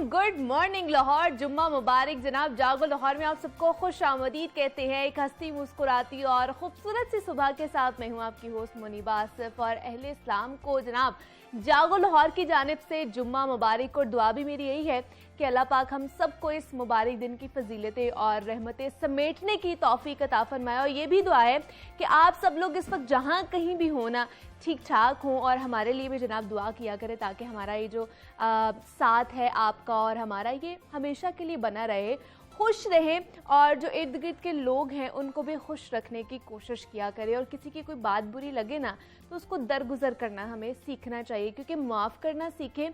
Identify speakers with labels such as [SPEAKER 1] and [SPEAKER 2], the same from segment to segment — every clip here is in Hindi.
[SPEAKER 1] गुड मॉर्निंग लाहौर, जुम्मा मुबारक जनाब। जागो लाहौर में आप सबको खुश आमदीद कहते हैं। एक हंसती मुस्कुराती और खूबसूरत सी सुबह के साथ मैं हूँ आपकी होस्ट मुनीबा आसिफ और अहले इस्लाम को जनाब जागो लाहौर की जानिब से जुम्मा मुबारक और दुआ भी मेरी यही है कि अल्लाह पाक हम सबको इस मुबारक दिन की फजीलतें और रहमतें समेटने की तौफीक अता फरमाए। और ये भी दुआ है कि आप सब लोग इस वक्त जहाँ कहीं भी हो ना ठीक ठाक हों और हमारे लिए भी जनाब दुआ किया करें ताकि हमारा ये जो साथ है आपका और हमारा ये हमेशा के लिए बना रहे, खुश रहे और जो इर्द गिर्द के लोग हैं उनको भी खुश रखने की कोशिश किया करें। और किसी की कोई बात बुरी लगे ना तो उसको दरगुजर करना हमें सीखना चाहिए, क्योंकि माफ़ करना सीखें।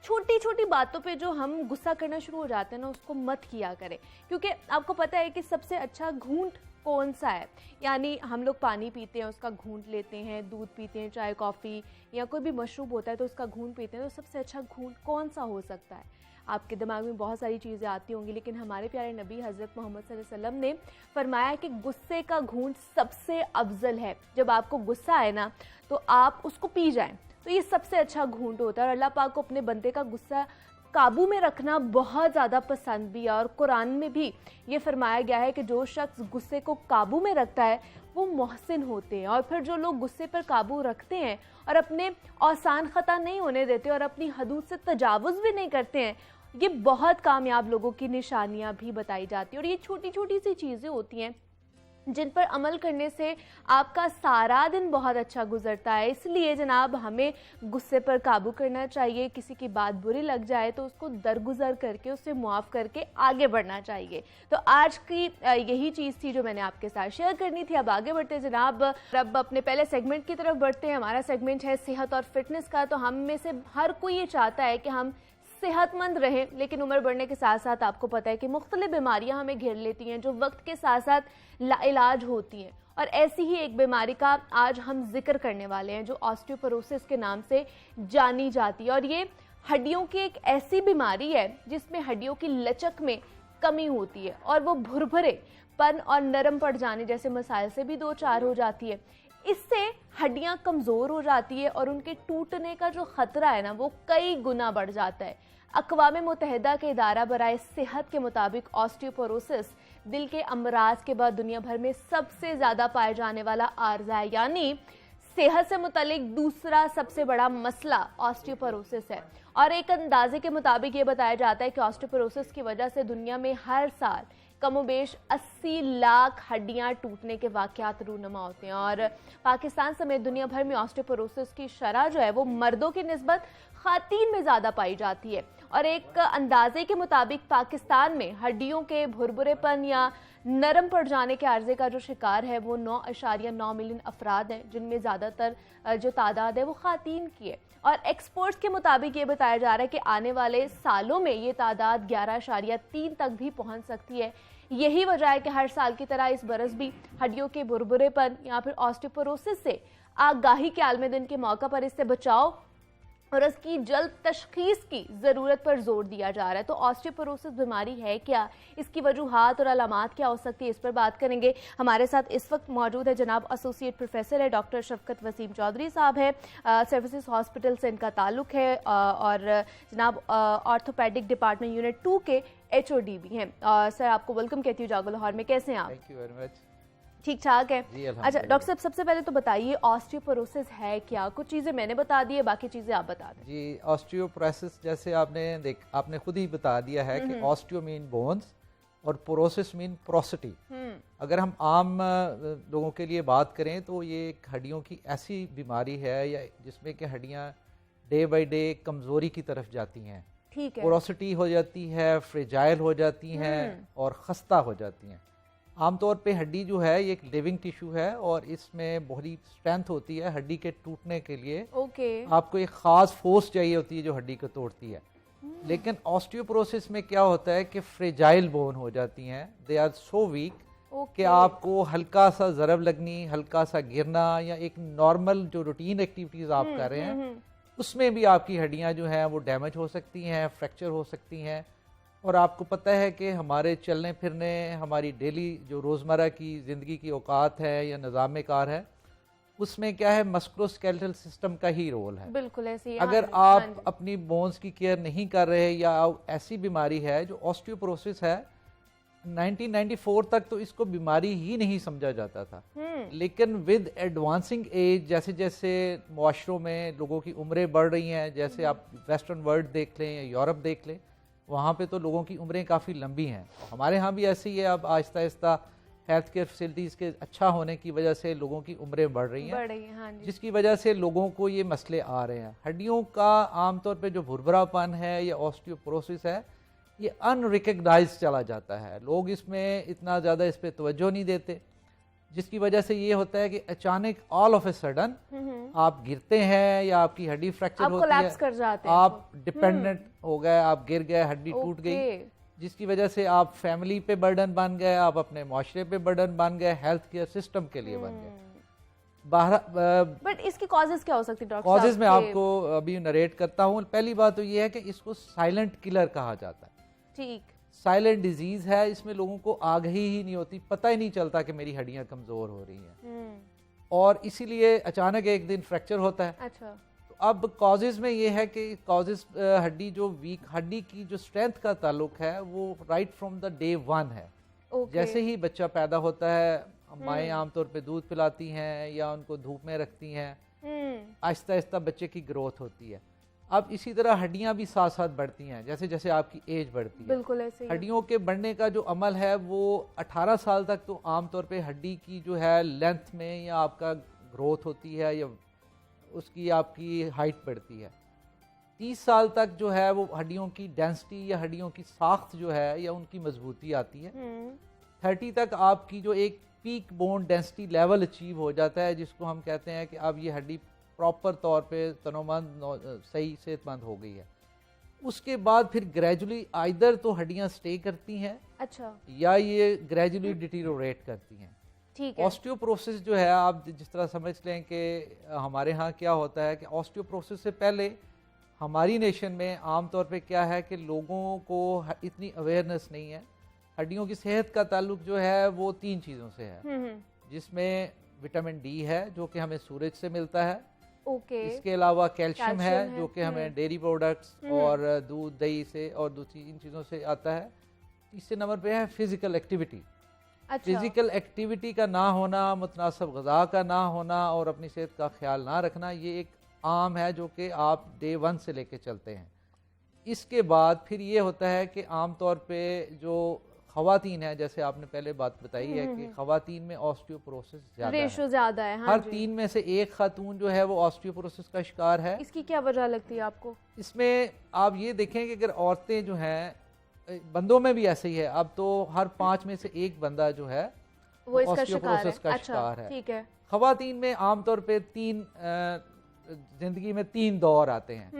[SPEAKER 1] छोटी छोटी बातों पे जो हम गुस्सा करना शुरू हो जाते हैं ना उसको मत किया करें, क्योंकि आपको पता है कि सबसे अच्छा घूंट कौन सा है। यानी हम लोग पानी पीते हैं उसका घूंट लेते हैं, दूध पीते हैं, चाय कॉफ़ी या कोई भी मशरूब होता है तो उसका घूंट पीते हैं, तो सबसे अच्छा घूंट कौन सा हो सकता है। आपके दिमाग में बहुत सारी चीज़ें आती होंगी, लेकिन हमारे प्यारे नबी हज़रत मोहम्मद सल्लल्लाहु अलैहि वसल्लम ने फरमाया कि गुस्से का घूंट सबसे अफजल है। जब आपको गुस्सा आए ना तो आप उसको पी जाएं, तो ये सबसे अच्छा घूंट होता है। और अल्लाह पाक को अपने बंदे का गुस्सा काबू में रखना बहुत ज़्यादा पसंद भी है। और कुरान में भी ये फरमाया गया है कि जो शख्स गुस्से को काबू में रखता है वो मोहसिन होते हैं। और फिर जो लोग गुस्से पर काबू रखते हैं और अपने आसान ख़ता नहीं होने देते और अपनी हदूद से तजावुज़ भी नहीं करते हैं, ये बहुत कामयाब लोगों की निशानियाँ भी बताई जाती हैं। और ये छोटी छोटी सी चीज़ें होती हैं जिन पर अमल करने से आपका सारा दिन बहुत अच्छा गुजरता है। इसलिए जनाब हमें गुस्से पर काबू करना चाहिए। किसी की बात बुरी लग जाए तो उसको दरगुजर करके उससे मुआफ़ करके आगे बढ़ना चाहिए। तो आज की यही चीज़ थी जो मैंने आपके साथ शेयर करनी थी। अब आगे बढ़ते जनाब, अब अपने पहले सेगमेंट की तरफ बढ़ते हैं। हमारा सेगमेंट है सेहत और फिटनेस का। तो हम में से हर कोई ये चाहता है कि हम सेहतमंद रहें, लेकिन उम्र बढ़ने के साथ साथ आपको पता है कि मुख्तलिफ बीमारियां हमें घेर लेती हैं जो वक्त के साथ साथ लाइलाज होती हैं। और ऐसी ही एक बीमारी का आज हम जिक्र करने वाले हैं जो ऑस्टियोपोरोसिस के नाम से जानी जाती है। और ये हड्डियों की एक ऐसी बीमारी है जिसमें हड्डियों की लचक में कमी होती है और वो भुरभुरेपन और नरम पड़ जाने जैसे मसाइल से भी दो चार हो जाती है। इससे हड्डियां कमज़ोर हो जाती है और उनके टूटने का जो ख़तरा है ना वो कई गुना बढ़ जाता है। अक़वाम मुत्तहिदा के इदारा बराए सेहत के मुताबिक ऑस्टियोपोरोसिस दिल के अमराज के बाद दुनिया भर में सबसे ज़्यादा पाए जाने वाला आर्ज़ा है। यानी सेहत से मुतालिक दूसरा सबसे बड़ा मसला ऑस्टियोपोरोसिस है। और एक अंदाजे के मुताबिक ये बताया जाता है कि ऑस्टियोपोरोसिस की वजह से दुनिया में हर साल कमोबेश 80 लाख हड्डियां टूटने के वाक़यात रूनुमा होते हैं। और पाकिस्तान समेत दुनिया भर में ऑस्टियोपोरोसिस की शरह जो है वो मर्दों की निस्बत ख़वातीन में ज़्यादा पाई जाती है। और एक अंदाजे के मुताबिक पाकिस्तान में हड्डियों के भुरभुरेपन या नरम पड़ जाने के आर्जे का जो शिकार है वो 9.9 मिलियन अफराद हैं, जिनमें ज़्यादातर जो तादाद है वो ख़वातीन की है। और एक्सपर्ट्स के मुताबिक ये बताया जा रहा है कि आने वाले सालों में ये तादाद 11.3 तक भी पहुंच सकती है। यही वजह है कि हर साल की तरह इस बरस भी हड्डियों के भुरभुरेपन या फिर ऑस्टियोपोरोसिस से आगाही के आलमी दिन के मौका पर इससे बचाव और इसकी जल्द तशखीस की ज़रूरत पर जोर दिया जा रहा है। तो ऑस्टियोपोरोसिस बीमारी है क्या, इसकी वजूहात और अलामात क्या हो सकती है, इस पर बात करेंगे। हमारे साथ इस वक्त मौजूद है जनाब एसोसिएट प्रोफेसर है डॉक्टर शफकत वसीम चौधरी साहब है, सर्विसेज हॉस्पिटल से इनका ताल्लुक़ है और जनाब ऑर्थोपेडिक डिपार्टमेंट यूनिट 2 के HOD भी हैं। सर आपको वेलकम कहती हूँ जागो लाहौर में, कैसे हैं आप?
[SPEAKER 2] Thank you very much.
[SPEAKER 1] ठीक ठाक है। अच्छा डॉक्टर साहब, सबसे पहले तो बताइए ऑस्टियोपोरोसिस है क्या? कुछ चीज़ें मैंने बता दी है, बाकी चीज़ें आप बता दें।
[SPEAKER 2] जी, ऑस्टियोपोरोसिस जैसे आपने खुद ही बता दिया है कि ऑस्टियो मीन बोन्स और पोरोसिस मीन पोरोसिटी। अगर हम आम लोगों के लिए बात करें तो ये एक हड्डियों की ऐसी बीमारी है या जिसमें कि हड्डियाँ डे बाय डे कमज़ोरी की तरफ जाती हैं।
[SPEAKER 1] ठीक है।
[SPEAKER 2] पोरोसिटी हो जाती है, फ्रेजाइल हो जाती हैं और खस्ता हो जाती हैं। आमतौर पे हड्डी जो है ये एक लिविंग टिश्यू है और इसमें बहुत ही स्ट्रेंथ होती है हड्डी के टूटने के लिए। आपको एक ख़ास फोर्स चाहिए होती है जो हड्डी को तोड़ती है। लेकिन ऑस्टियोपोरोसिस में क्या होता है कि फ्रेजाइल बोन हो जाती हैं, दे आर सो वीक कि आपको हल्का सा ज़रब लगनी, हल्का सा गिरना या एक नॉर्मल जो रूटीन एक्टिविटीज़ आप कर रहे हैं उसमें भी आपकी हड्डियाँ जो हैं वो डैमेज हो सकती हैं, फ्रैक्चर हो सकती हैं। और आपको पता है कि हमारे चलने फिरने, हमारी डेली जो रोज़मर्रा की ज़िंदगी की औकात है या निज़ाम कार है, उसमें क्या है, मस्कुलोस्केलेटल सिस्टम का ही रोल है।
[SPEAKER 1] बिल्कुल ऐसे ही।
[SPEAKER 2] अगर आप अपनी बोन्स की केयर नहीं कर रहे या ऐसी बीमारी है जो ऑस्टियोपोरोसिस है, 1994 तक तो इसको बीमारी ही नहीं समझा जाता था, लेकिन विद एडवांसिंग एज, जैसे जैसे मुआशरों में लोगों की उम्रें बढ़ रही हैं, जैसे आप वेस्टर्न वर्ल्ड देख लें या यूरोप देख लें, वहाँ पे तो लोगों की उम्रें काफ़ी लंबी हैं। हमारे यहाँ भी ऐसे ही है, अब Aahista Aahista health care facilities के अच्छा होने की वजह से लोगों की उम्रें बढ़ रही हैं,
[SPEAKER 1] हाँ जी।
[SPEAKER 2] जिसकी वजह से लोगों को ये मसले आ रहे हैं। हड्डियों का आमतौर पे जो भुरभुरापन है या ऑस्टियोपोरोसिस है, ये अनरिकग्नाइज चला जाता है। लोग इसमें इतना ज़्यादा इस पर तवज्जो नहीं देते, जिसकी वजह से ये होता है कि अचानक ऑल ऑफ ए सडन आप गिरते हैं या आपकी हड्डी फ्रैक्चर होती है,
[SPEAKER 1] कर जाते हैं,
[SPEAKER 2] आप डिपेंडेंट हो गए, आप गिर गए, हड्डी टूट गई, जिसकी वजह से आप फैमिली पे बर्डन बन गए, आप अपने माशरे पे बर्डन बन गए, हेल्थ केयर सिस्टम के लिए बन गए।
[SPEAKER 1] बट इसकी कॉजेज क्या हो सकती है डॉक्टर?
[SPEAKER 2] कॉजेज में आपको अभी नरेट करता हूँ। पहली बात तो ये है कि इसको साइलेंट किलर कहा जाता है।
[SPEAKER 1] ठीक,
[SPEAKER 2] साइलेंट डिजीज है, इसमें लोगों को आगाही ही नहीं होती, पता ही नहीं चलता कि मेरी हड्डियां कमजोर हो रही हैं, और इसीलिए अचानक एक दिन फ्रैक्चर होता है।
[SPEAKER 1] अच्छा।
[SPEAKER 2] तो अब कॉजेज में ये है कि कॉजेज हड्डी जो वीक, हड्डी की जो स्ट्रेंथ का ताल्लुक है वो right from the day one है। जैसे ही बच्चा पैदा होता है, माएँ आमतौर पे दूध पिलाती हैं या उनको धूप में रखती हैं, आहिस्ता आहिस्ता बच्चे की ग्रोथ होती है। अब इसी तरह हड्डियां भी साथ साथ बढ़ती हैं जैसे जैसे आपकी एज बढ़ती है।
[SPEAKER 1] बिल्कुल ऐसे ही।
[SPEAKER 2] हड्डियों के बढ़ने का जो अमल है वो 18 साल तक तो आमतौर पे हड्डी की जो है लेंथ में या आपका ग्रोथ होती है या उसकी आपकी हाइट बढ़ती है। 30 साल तक जो है वो हड्डियों की डेंसिटी या हड्डियों की साख्त जो है या उनकी मजबूती आती है। 30 तक आपकी जो एक peak bone density level achieve हो जाता है, जिसको हम कहते हैं कि अब ये हड्डी प्रॉपर तौर पे तनोमंद सही सेहतमंद हो गई है। उसके बाद फिर ग्रेजुअली आइदर तो हड्डियां स्टे करती हैं,
[SPEAKER 1] अच्छा,
[SPEAKER 2] या ये ग्रेजुअली डिटीरोरेट करती हैं।
[SPEAKER 1] ठीक है।
[SPEAKER 2] ऑस्टियोपोरोसिस जो है, आप जिस तरह समझ लें कि हमारे यहाँ क्या होता है कि ऑस्टियोपोरोसिस से पहले हमारी नेशन में आमतौर पे क्या है कि लोगों को इतनी अवेयरनेस नहीं है। हड्डियों की सेहत का ताल्लुक जो है वो 3 चीज़ों से है, जिसमें विटामिन डी है जो कि हमें सूरज से मिलता है। इसके अलावा कैल्शियम है जो कि हमें डेयरी प्रोडक्ट्स और दूध दही से और दूसरी इन चीज़ों से आता है। तीसरे नंबर पे है फिजिकल एक्टिविटी। अच्छा। फिजिकल एक्टिविटी का ना होना, मुतनासिब ग़िज़ा का ना होना और अपनी सेहत का ख्याल ना रखना, ये एक आम है जो कि आप डे 1 से लेके चलते हैं। इसके बाद फिर ये होता है कि आम तौर पे जो ख़वातीन है, जैसे आपने पहले बात बताई है कि ख़वातीन में ऑस्टियोपोरोसिस
[SPEAKER 1] रेशो ज़्यादा है।
[SPEAKER 2] हर 3 में से एक खातून जो है वो ऑस्टियोपोरोसिस का शिकार है।
[SPEAKER 1] इसकी क्या वजह लगती है आपको?
[SPEAKER 2] इसमें आप ये देखें कि अगर औरतें जो हैं, बंदों में भी ऐसे ही है, अब तो हर 5 में से एक बंदा जो है
[SPEAKER 1] वो इसका
[SPEAKER 2] ऑस्टियोपोरोसिस का शिकार है।
[SPEAKER 1] ठीक है।
[SPEAKER 2] ख़वातीन में आमतौर पे जिंदगी में 3 दौर आते हैं।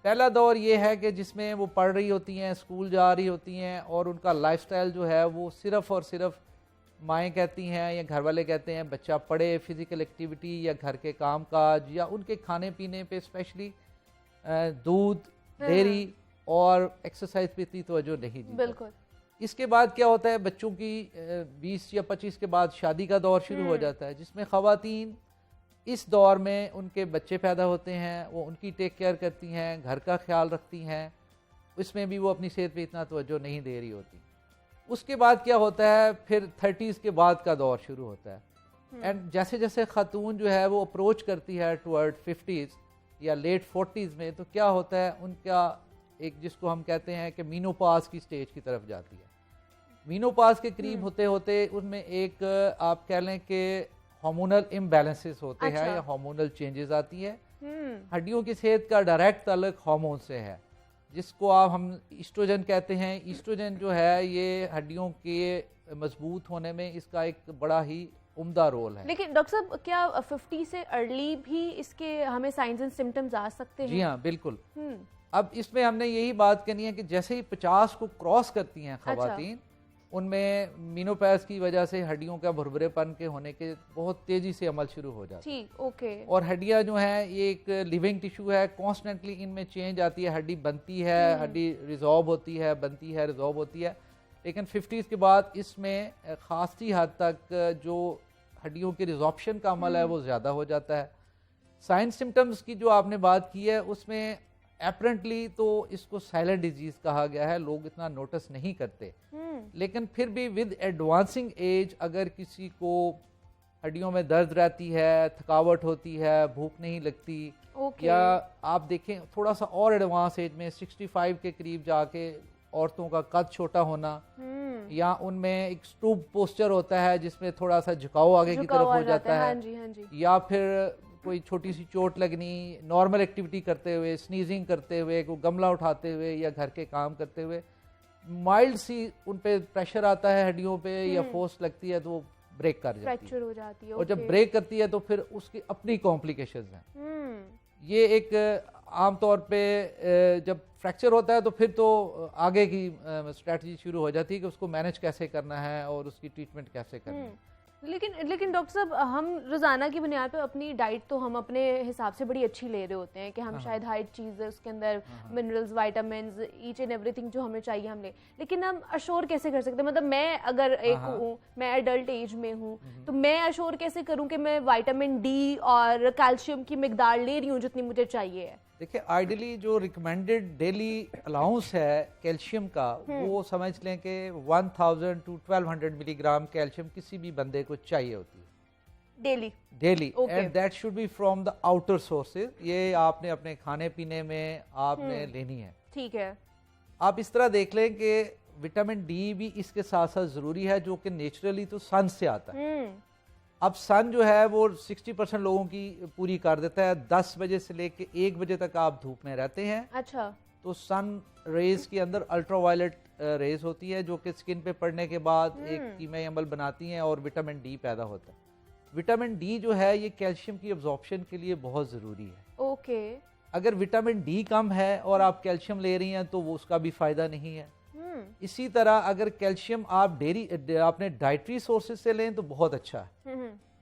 [SPEAKER 2] पहला दौर ये है कि जिसमें वो पढ़ रही होती हैं, स्कूल जा रही होती हैं और उनका लाइफस्टाइल जो है वो सिर्फ और सिर्फ माएँ कहती हैं या घर वाले कहते हैं बच्चा पढ़े, फिजिकल एक्टिविटी या घर के काम काज या उनके खाने पीने पे स्पेशली दूध, डेयरी और एक्सरसाइज पे इतनी तवज्जो नहीं दी।
[SPEAKER 1] बिल्कुल।
[SPEAKER 2] इसके बाद क्या होता है, बच्चों की 20 या 25 के बाद शादी का दौर शुरू हो जाता है, जिसमें ख़वातीन इस दौर में उनके बच्चे पैदा होते हैं, वो उनकी टेक केयर करती हैं, घर का ख्याल रखती हैं, उसमें भी वो अपनी सेहत पे इतना तवज्जो नहीं दे रही होती। उसके बाद क्या होता है, फिर 30s के बाद का दौर शुरू होता है। एंड जैसे जैसे खातून जो है वो अप्रोच करती है टुवर्ड 50s या लेट 40s में, तो क्या होता है, उनका एक जिसको हम कहते हैं कि मीनोपाज की स्टेज की तरफ जाती है। मीनोपाज के करीब होते होते उनमें एक आप कह लें कि हार्मोनल इम्बैलेंसेस होते हैं या हार्मोनल चेंजेस आती है। हड्डियों की सेहत का डायरेक्ट ताल्लुक हार्मोन से है, जिसको हम ईस्ट्रोजन कहते हैं। ईस्ट्रोजन जो है ये हड्डियों के मजबूत होने में इसका एक बड़ा ही उम्दा रोल है।
[SPEAKER 1] लेकिन डॉक्टर साहब, क्या 50 से अर्ली भी इसके हमें साइंस एंड सिम्टम्स आ सकते हैं?
[SPEAKER 2] जी हाँ, बिल्कुल। अब इसमें हमने यही बात करनी है कि जैसे ही 50 को क्रॉस करती हैं ख़वातीन, उनमें मीनोपैज की वजह से हड्डियों का भुरभुरेपन के होने के बहुत तेजी से अमल शुरू हो जाता है।
[SPEAKER 1] ठीक, ओके।
[SPEAKER 2] और हड्डियां जो हैं ये एक लिविंग टिश्यू है, कॉन्स्टेंटली इनमें चेंज आती है, हड्डी बनती है, हड्डी रिजॉल्व होती है, बनती है, रिजॉल्व होती है। लेकिन 50s के बाद इसमें खासी हद तक जो हड्डियों के रिजॉर्प्शन का अमल है वो ज़्यादा हो जाता है। साइन सिम्टम्स की जो आपने बात की है उसमें एपरेंटली तो इसको साइलेंट डिजीज कहा गया है, लोग इतना नोटिस नहीं करते, लेकिन फिर भी विद एडवांसिंग एज अगर किसी को हड्डियों में दर्द रहती है, थकावट होती है, भूख नहीं लगती, या आप देखें थोड़ा सा और एडवांस एज में 65 के करीब जाके औरतों का कद छोटा होना, या उनमें एक स्टूप पोस्चर होता है जिसमें थोड़ा सा झुकाव आगे की तरफ हो जाता है,
[SPEAKER 1] हाँ जी, हाँ जी।
[SPEAKER 2] या फिर कोई छोटी सी चोट लगनी, नॉर्मल एक्टिविटी करते हुए, स्नीजिंग करते हुए, कोई गमला उठाते हुए या घर के काम करते हुए माइल्ड सी उन पे प्रेशर आता है हड्डियों पे या फोर्स लगती है तो वो ब्रेक कर जाती है,
[SPEAKER 1] फ्रैक्चर हो जाती है।
[SPEAKER 2] और जब ब्रेक करती है तो फिर उसकी अपनी कॉम्प्लिकेशंस हैं। ये एक आमतौर पे जब फ्रैक्चर होता है तो फिर तो आगे की स्ट्रेटजी शुरू हो जाती है कि उसको मैनेज कैसे करना है और उसकी ट्रीटमेंट कैसे करनी है।
[SPEAKER 1] लेकिन डॉक्टर साहब, हम रोज़ाना की बुनियाद पे अपनी डाइट तो हम अपने हिसाब से बड़ी अच्छी ले रहे होते हैं कि हम शायद हर चीज़ उसके अंदर minerals, vitamins, each and everything जो हमें चाहिए हम ले, लेकिन हम अश्योर कैसे कर सकते हैं? मतलब मैं अगर एक हूँ, मैं एडल्ट एज में हूँ, तो मैं अश्योर कैसे करूँ कि मैं विटामिन डी और कैल्शियम की मिकदार ले रही हूँ जितनी मुझे चाहिए है?
[SPEAKER 2] देखिए, आइडियली जो रिकमेंडेड डेली अलाउंस है कैल्शियम का वो समझ लें कि 1000 to 1200 मिलीग्राम कैल्शियम किसी भी बंदे को चाहिए होती है daily, and that should be from the outer sources. ये आपने अपने खाने पीने में आपने लेनी है, ठीक है। आप इस तरह देख लें कि विटामिन डी भी इसके साथ साथ जरूरी है, जो कि नेचुरली तो सन से आता है। अब सन जो है वो 60% लोगों की पूरी कर देता है। 10 बजे से लेके 1 बजे तक आप धूप में रहते हैं, अच्छा, तो सन रेज के अंदर अल्ट्रावायलेट रेज होती है जो कि स्किन पे पड़ने के बाद एक कीमियाई अमल बनाती हैं और विटामिन डी पैदा होता है। विटामिन डी जो है ये कैल्शियम की एब्जॉर्प्शन के लिए बहुत जरूरी है। ओके, अगर विटामिन डी कम है और आप कैल्शियम ले रही हैं तो वो उसका भी फायदा नहीं है। इसी तरह अगर कैल्शियम आप आपने डाइटरी सोर्सेज से लें तो बहुत अच्छा है।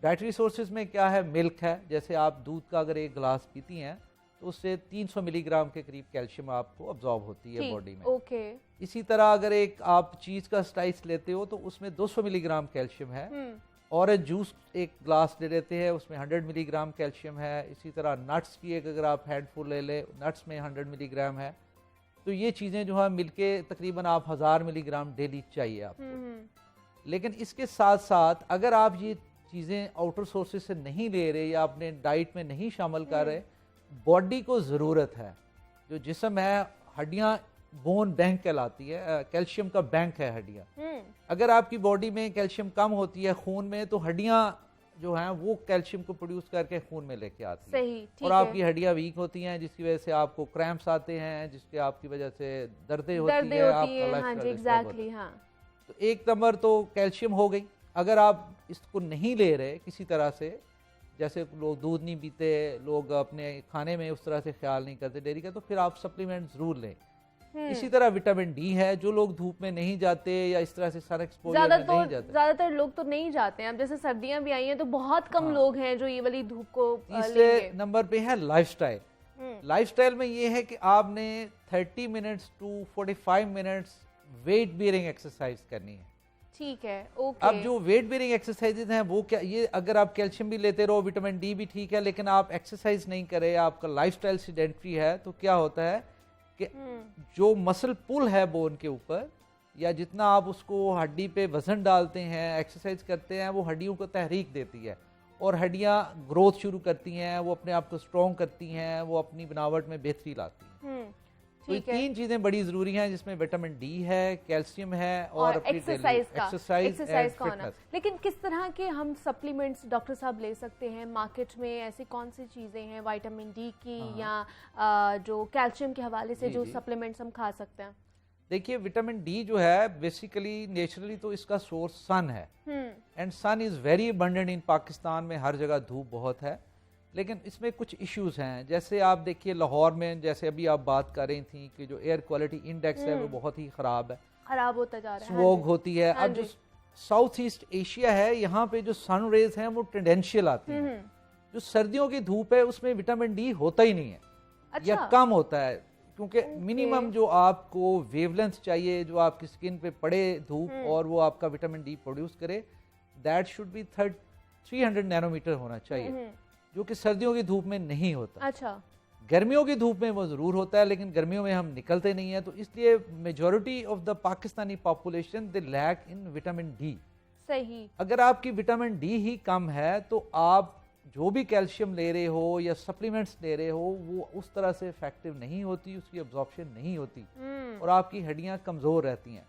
[SPEAKER 2] डाइटरी सोर्सेज में क्या है? मिल्क है, जैसे आप दूध का अगर एक गिलास पीती हैं तो उससे 300 मिलीग्राम के करीब कैल्शियम आपको अब्जॉर्ब होती है बॉडी में। ओके। इसी तरह अगर एक आप चीज का स्लाइस लेते हो तो उसमें 200 मिलीग्राम कैल्शियम है। ऑरेंज जूस एक ग्लास ले लेते हैं उसमें 100 मिलीग्राम कैल्शियम है। इसी तरह नट्स की एक अगर आप हैंडफुल ले ले, नट्स में 100 मिलीग्राम है। तो ये चीज़ें जो है मिलके तकरीबन आप 1000 मिलीग्राम डेली चाहिए आपको। लेकिन इसके साथ साथ अगर आप ये चीज़ें आउटर सोर्सेज से नहीं ले रहे या अपने डाइट में नहीं शामिल कर रहे, बॉडी को ज़रूरत है, जो जिस्म है, हड्डियाँ बोन बैंक कहलाती है, कैल्शियम का बैंक है हड्डियाँ। अगर आपकी बॉडी में कैल्शियम कम होती है खून में तो हड्डियाँ जो हैं वो कैल्शियम को प्रोड्यूस करके खून में लेके आती है। सही, और आपकी हड्डियां वीक होती हैं जिसकी वजह से आपको क्रैम्प्स आते हैं, जिसके आपकी वजह से दर्दें होती है, आपका लाइफस्टाइल डिस्टर्ब होता है। तो एक नंबर तो कैल्शियम हो गई। अगर आप इसको नहीं ले रहे किसी तरह से, जैसे लोग दूध नहीं पीते, लोग अपने खाने में उस तरह से ख्याल नहीं करते डेयरी का, तो फिर आप सप्लीमेंट जरूर लें। इसी तरह विटामिन डी है, जो लोग धूप में नहीं जाते या इस तरह से सन एक्सपोजर में नहीं जाते, ज्यादातर लोग तो नहीं जाते हैं। अब जैसे सर्दियां भी आई हैं तो बहुत कम लोग हैं जो ये वाली धूप को तीसरे नंबर पे है लाइफस्टाइल। लाइफस्टाइल में ये है कि आपने 30 minutes to 45 minutes weight bearing exercise करनी है। ठीक है, ओके। अब जो वेट बेयरिंग एक्सरसाइजेज हैं वो क्या, ये अगर आप कैल्शियम भी लेते रहो, विटामिन डी भी ठीक है, लेकिन आप एक्सरसाइज नहीं करे, आपका लाइफस्टाइल सेडेंटरी है, तो क्या होता है कि जो मसल पुल है बोन के ऊपर, या जितना आप उसको हड्डी पे वजन डालते हैं, एक्सरसाइज करते हैं, वो हड्डियों को तहरीक देती है और हड्डियां ग्रोथ शुरू करती हैं, वो अपने आप को स्ट्रॉन्ग करती हैं, वो अपनी बनावट में बेहतरी लाती हैं। तो ये 3 चीजें बड़ी जरूरी हैं जिसमें विटामिन डी है, कैल्शियम है और एक्सरसाइज का होना। लेकिन किस तरह के हम सप्लीमेंट्स डॉक्टर साहब ले सकते हैं मार्केट में? ऐसी कौन सी चीजें हैं विटामिन डी की या जो कैल्शियम के हवाले से जो सप्लीमेंट्स हम खा सकते हैं? देखिए, विटामिन डी जो है बेसिकली नेचुरली तो इसका सोर्स सन है, and sun is very abundant in Pakistan में, हर जगह धूप बहुत है। लेकिन इसमें कुछ इश्यूज हैं, जैसे आप देखिए लाहौर में, जैसे अभी आप बात कर रही थी कि जो एयर क्वालिटी इंडेक्स है वो बहुत ही खराब है, खराब होता जा रहा है, स्मॉग होती है। अब जो साउथ ईस्ट एशिया है, यहाँ पे जो सन रेज हैं वो टेंडेंशियल आती हैं। जो सर्दियों की धूप है उसमें विटामिन डी होता ही नहीं है, या कम होता है, क्योंकि मिनिमम जो आपको वेवलेंथ चाहिए जो आपकी स्किन पे पड़े धूप और वो आपका विटामिन डी प्रोड्यूस करे, दैट शुड बी 300 नैनोमीटर होना चाहिए, जो कि सर्दियों की धूप में नहीं होता।
[SPEAKER 1] अच्छा।
[SPEAKER 2] गर्मियों की धूप में वो ज़रूर होता है, लेकिन गर्मियों में हम निकलते नहीं हैं, तो इसलिए majority of the Pakistani population they lack in vitamin D.
[SPEAKER 1] सही।
[SPEAKER 2] अगर आपकी विटामिन डी ही कम है तो आप जो भी कैल्शियम ले रहे हो या सप्लीमेंट्स ले रहे हो वो उस तरह से इफेक्टिव नहीं होती, उसकी एब्जॉर्प्शन नहीं होती और आपकी हड्डियां कमज़ोर रहती हैं।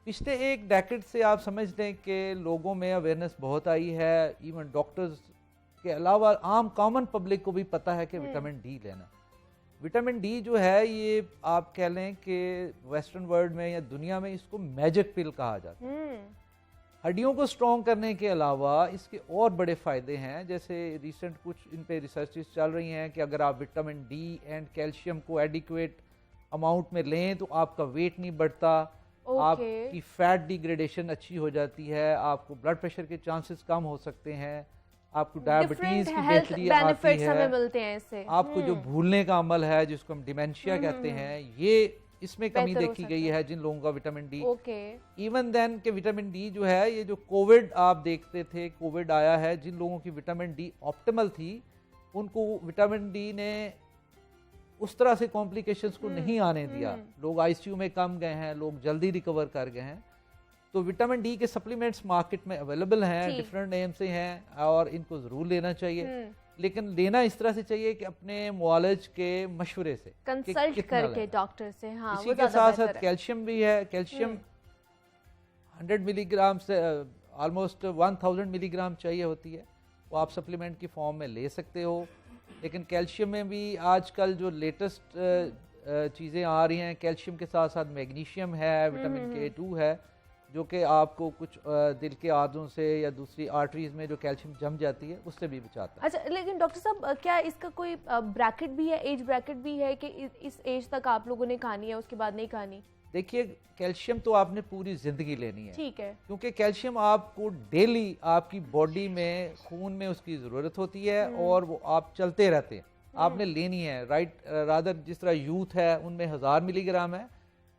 [SPEAKER 2] पिछले एक डेकेड से आप समझ लें कि लोगों में अवेयरनेस बहुत आई है, इवन डॉक्टर्स के अलावा आम कॉमन पब्लिक को भी पता है कि विटामिन डी लेना। विटामिन डी जो है ये आप कह लें कि वेस्टर्न वर्ल्ड में या दुनिया में इसको मैजिक पिल कहा जाता है। हड्डियों को स्ट्रॉन्ग करने के अलावा इसके और बड़े फ़ायदे हैं, जैसे रिसेंट कुछ इन पे रिसर्चेस चल रही हैं कि अगर आप विटामिन डी एंड कैल्शियम को एडिक्वेट अमाउंट में लें तो आपका वेट नहीं बढ़ता, आपकी फैट डिग्रेडेशन अच्छी हो जाती है, आपको ब्लड प्रेशर के चांसेस कम हो सकते हैं, आपको डायबिटीज की बेहतरी आती है,
[SPEAKER 1] मिलते हैं इससे।
[SPEAKER 2] आपको जो भूलने का अमल है जिसको हम डिमेंशिया कहते हैं, ये इसमें कमी देखी गई है जिन लोगों का विटामिन डी। इवन देन के विटामिन डी जो है, ये जो कोविड आप देखते थे, कोविड आया है, जिन लोगों की विटामिन डी ऑप्टिमल थी उनको विटामिन डी ने उस तरह से कॉम्प्लिकेशंस को नहीं आने दिया, लोग आईसीयू में कम गए हैं, लोग जल्दी रिकवर कर गए हैं। तो विटामिन डी के सप्लीमेंट्स मार्केट में अवेलेबल हैं, डिफरेंट नेम से हैं और इनको जरूर लेना चाहिए, लेकिन लेना इस तरह से चाहिए कि अपने मुआलिज के मशवरे से
[SPEAKER 1] कंसल्ट करके डॉक्टर से। हाँ,
[SPEAKER 2] इसी के साथ साथ कैल्शियम भी है। कैल्शियम 100 मिलीग्राम से ऑलमोस्ट 1000 मिलीग्राम चाहिए होती है, वो आप सप्लीमेंट की फॉर्म में ले सकते हो। लेकिन कैल्शियम में भी आजकल जो लेटेस्ट चीज़ें आ रही हैं, कैल्शियम के साथ साथ मैग्नीशियम है, विटामिन K2 है, जो कि आपको कुछ दिल के आर्टों से या दूसरी आर्टरीज में जो कैल्शियम जम जाती है उससे भी बचाता है।
[SPEAKER 1] अच्छा, लेकिन डॉक्टर साहब क्या इसका कोई ब्रैकेट भी है, एज ब्रैकेट भी है कि इस एज तक आप लोगों ने खानी है, उसके बाद नहीं खानी?
[SPEAKER 2] देखिए, कैल्शियम तो आपने पूरी जिंदगी लेनी है,
[SPEAKER 1] ठीक है,
[SPEAKER 2] क्योंकि कैल्शियम आपको डेली आपकी बॉडी में खून में उसकी ज़रूरत होती है और वो आप चलते रहते हैं, आपने लेनी है। राइट, रादर जिस तरह यूथ है उनमें 1000 मिलीग्राम है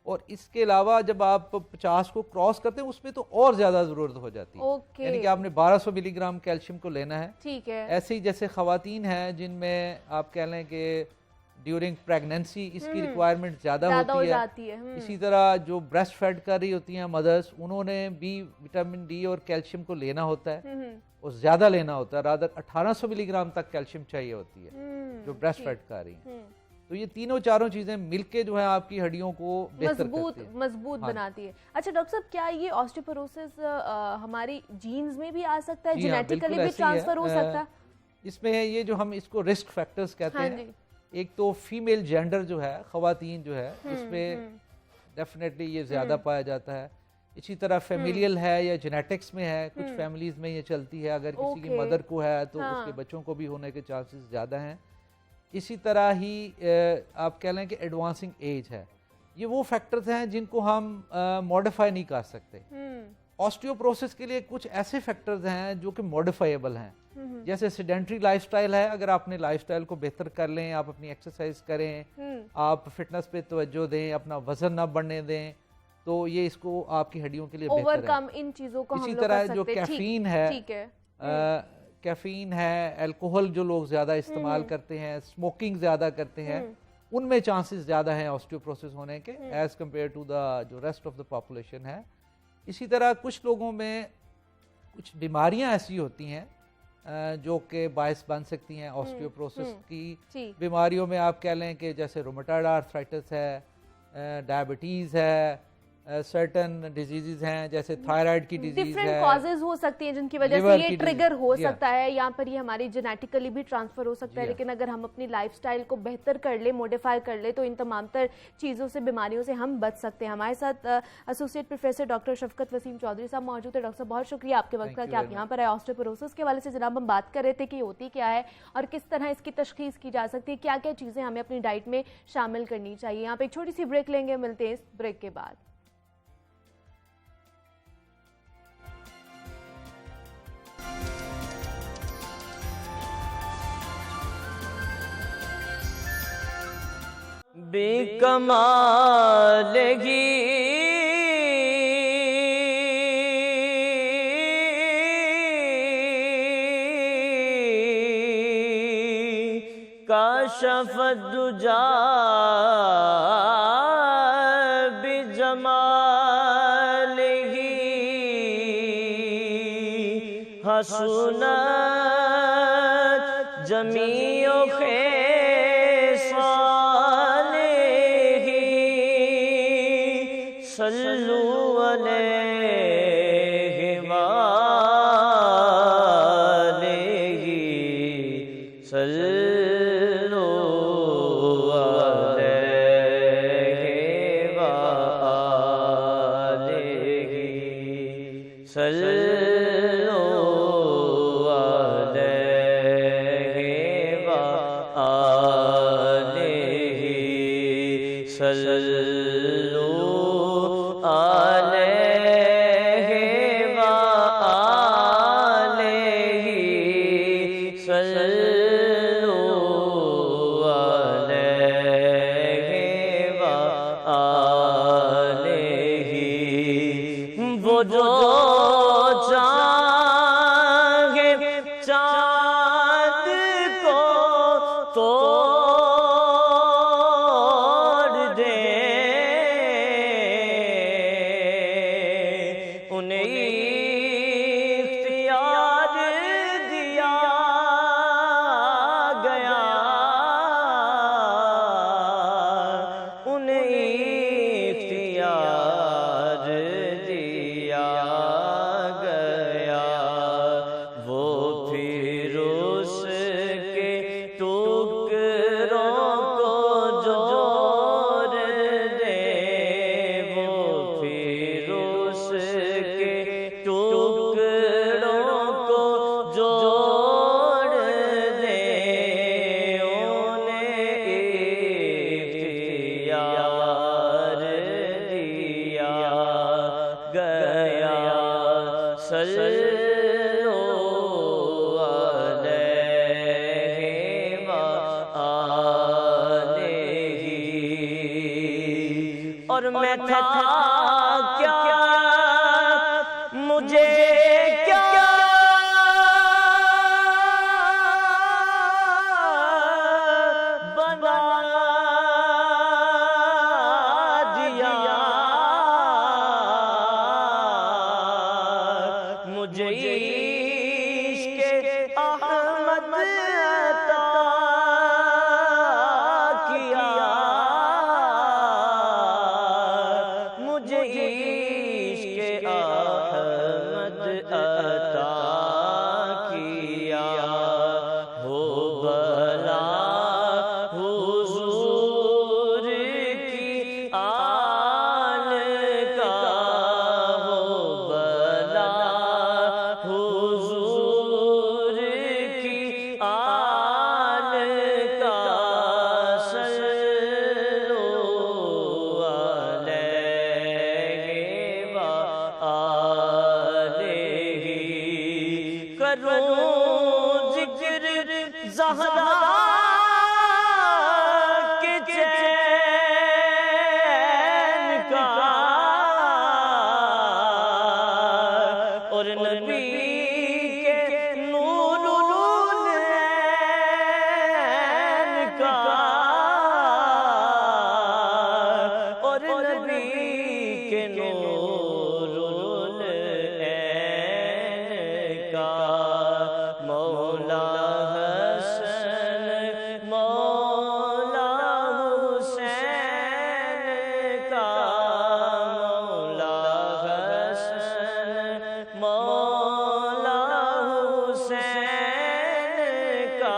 [SPEAKER 2] और इसके अलावा जब आप 50 को क्रॉस करते हैं उसमें तो और ज्यादा जरूरत हो जाती है, यानी कि आपने 1200 मिलीग्राम कैल्शियम को लेना है।
[SPEAKER 1] ठीक है।
[SPEAKER 2] ऐसे ही जैसे खवातीन हैं जिनमें आप कह लें कि ड्यूरिंग प्रेगनेंसी इसकी रिक्वायरमेंट ज्यादा होती है। इसी तरह जो ब्रेस्ट फेड कर रही होती हैं मदर्स, उन्होंने भी विटामिन डी और कैल्शियम को लेना होता है और ज्यादा लेना होता है, रादर 1800 मिलीग्राम तक कैल्शियम चाहिए होती है जो ब्रेस्ट फेड कर रही है। तो ये तीनों चारों चीजें मिलके जो है आपकी हड्डियों को
[SPEAKER 1] मजबूत बनाती है। अच्छा डॉक्टर साहब, क्या ये ऑस्टियोपोरोसिस हमारी जीन्स में भी आ सकता है, जेनेटिकली भी ट्रांसफर हो सकता है?
[SPEAKER 2] इसमें ये जो हम इसको रिस्क फैक्टर्स कहते हैं, एक तो फीमेल जेंडर जो है, खवातीन जो है, इसमें डेफिनेटली ये ज्यादा पाया जाता है। इसी तरह फैमिलियल है या जेनेटिक्स में है, कुछ फैमिलीज में ये चलती है, अगर किसी की मदर को है तो उसके बच्चों को भी होने के चांसेस ज्यादा हैं। इसी तरह ही आप कह लें कि एडवांसिंग एज है, ये वो फैक्टर्स हैं जिनको हम मॉडिफाई नहीं कर सकते। ऑस्टियोपोरोसिस के लिए कुछ ऐसे फैक्टर्स हैं जो कि मॉडिफाइबल हैं, जैसे सेडेंट्री लाइफस्टाइल है, अगर आपने लाइफस्टाइल को बेहतर कर लें, आप अपनी एक्सरसाइज करें, आप फिटनेस पे तवज्जो दें, अपना वजन ना बढ़ने दें, तो ये इसको आपकी हड्डियों के लिए बेहतर है।
[SPEAKER 1] इन चीजों को
[SPEAKER 2] इसी तरह जो कैफीन है, कैफीन है, अल्कोहल जो लोग ज्यादा इस्तेमाल करते हैं, स्मोकिंग ज्यादा करते हैं, उनमें चांसेस ज्यादा हैं ऑस्टियोपोरोसिस होने के एज कंपेयर टू द जो रेस्ट ऑफ द पॉपुलेशन है। इसी तरह कुछ लोगों में कुछ बीमारियां ऐसी होती हैं जो कि बायस बन सकती हैं ऑस्टियोपोरोसिस की। बीमारियों में आप कह लें कि जैसे रोमेटॉइड आर्थराइटिस है, डायबिटीज है, सर्टन डिजीजेज हैं जैसे थायराइड की डिजीज है,
[SPEAKER 1] डिफरेंट कॉजेज हो सकती हैं जिनकी वजह से ये ट्रिगर हो सकता है, यहाँ पर ये हमारी जेनेटिकली भी ट्रांसफर हो सकता है। लेकिन अगर हम अपनी लाइफस्टाइल को बेहतर कर ले, मॉडिफाई कर ले, तो इन तमाम तर चीज़ों से, बीमारियों से हम बच सकते हैं। हमारे साथ एसोसिएट प्रोफेसर डॉक्टर शफकत वसीम चौधरी साहब मौजूद है। डॉक्टर साहब, बहुत शुक्रिया आपके वक्त का कि आप यहाँ पर आए। ऑस्टियोपोरोसिस के हवाले से जनाब हम बात कर रहे थे कि होती क्या है और किस तरह इसकी तशखीस की जा सकती है, क्या क्या चीज़ें हमें अपनी डाइट में शामिल करनी चाहिए। यहाँ पे एक छोटी सी ब्रेक लेंगे, मिलते हैं इस ब्रेक के बाद।
[SPEAKER 3] बेकमाल ही कशफद्दुजा बिजमालिही हसनत जमीओ खिसालिही सल्लु अलैहि वालिही सल्लु अलैहि वालिही सल्लु अलैहि वालिही सल्लु अलैहि वालिही सल्लु अलैहि वालिही वो जो चाहे चाँद को तोड़ दे उन्हें इख्तियार दिया गया उन्हें इख्तियार दिया गया वो फिर उसके टुकड़ों को जोड़ दे वो फिर उसके टुकड़ों को जोड़ दे उन्हें इख्तियार दिया गया सल्लु अलैहि वालिही और मैं था क्या मुझे क्या बना दिया मुझे इश्क़े अहमद अता किया मुझे इश्क़े अहमद अता किया हो भला हुजूर की आल का हो भला हुजूर की आल का सल्लु अलैहि वालिही करूं जिक्र ज़हरा के चैन का और नबी के नूरुल ऐन का और नबी के नूरुल ऐन का मौला हसन मौला हुसैन का मौला हसन मौला हुसैन का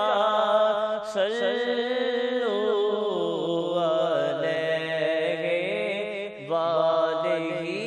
[SPEAKER 3] सल्लु अलैहि वालिही।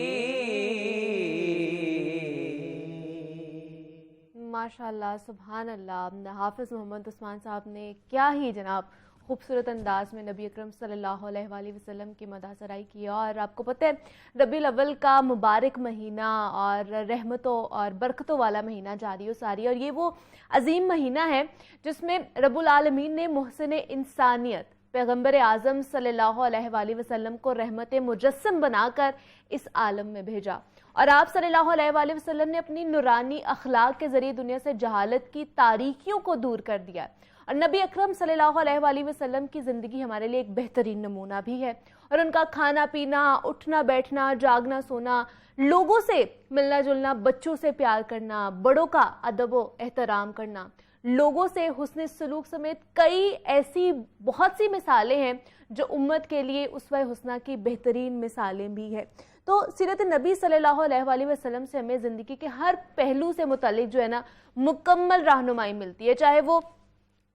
[SPEAKER 1] माशाल्लाह सुभान अल्लाह। हाफिज़ मोहम्मद उस्मान साहब ने क्या ही जनाब खूबसूरत अंदाज में नबी अकरम सल्लल्लाहु अलैहि वसल्लम की मदाहसराई की। और आपको पता है रबीउल अव्वल का मुबारक महीना और रहमतों और बरकतों वाला महीना जारी सारी, और ये वो अजीम महीना है जिसमें रब्बुल आलमीन ने मुहसिन इंसानियत पैगम्बर आज़म सल्लल्लाहु अलैहि वसल्लम को रहमत मुजस्सम बनाकर इस आलम में भेजा। और आप सल्लल्लाहु अलैहि वसल्लम ने अपनी नूरानी अखलाक के ज़रिए दुनिया से जहालत की तारीकियों को दूर कर दिया और नबी अकरम सल्लल्लाहु अलैहि वसल्लम की ज़िंदगी हमारे लिए एक बेहतरीन नमूना भी है। और उनका खाना पीना, उठना बैठना, जागना सोना, लोगों से मिलना जुलना, बच्चों से प्यार करना, बड़ों का अदब व एहतराम करना, लोगों से हुस्न सलूक समेत कई ऐसी बहुत सी मिसालें हैं जो उम्मत के लिए उसवा हुस्ना की बेहतरीन मिसालें भी है। तो सीरत नबी सल्लल्लाहु अलैहि वसल्लम से हमें ज़िंदगी के हर पहलू से मुतालिक जो है ना मुकम्मल रहनुमाई मिलती है, चाहे वो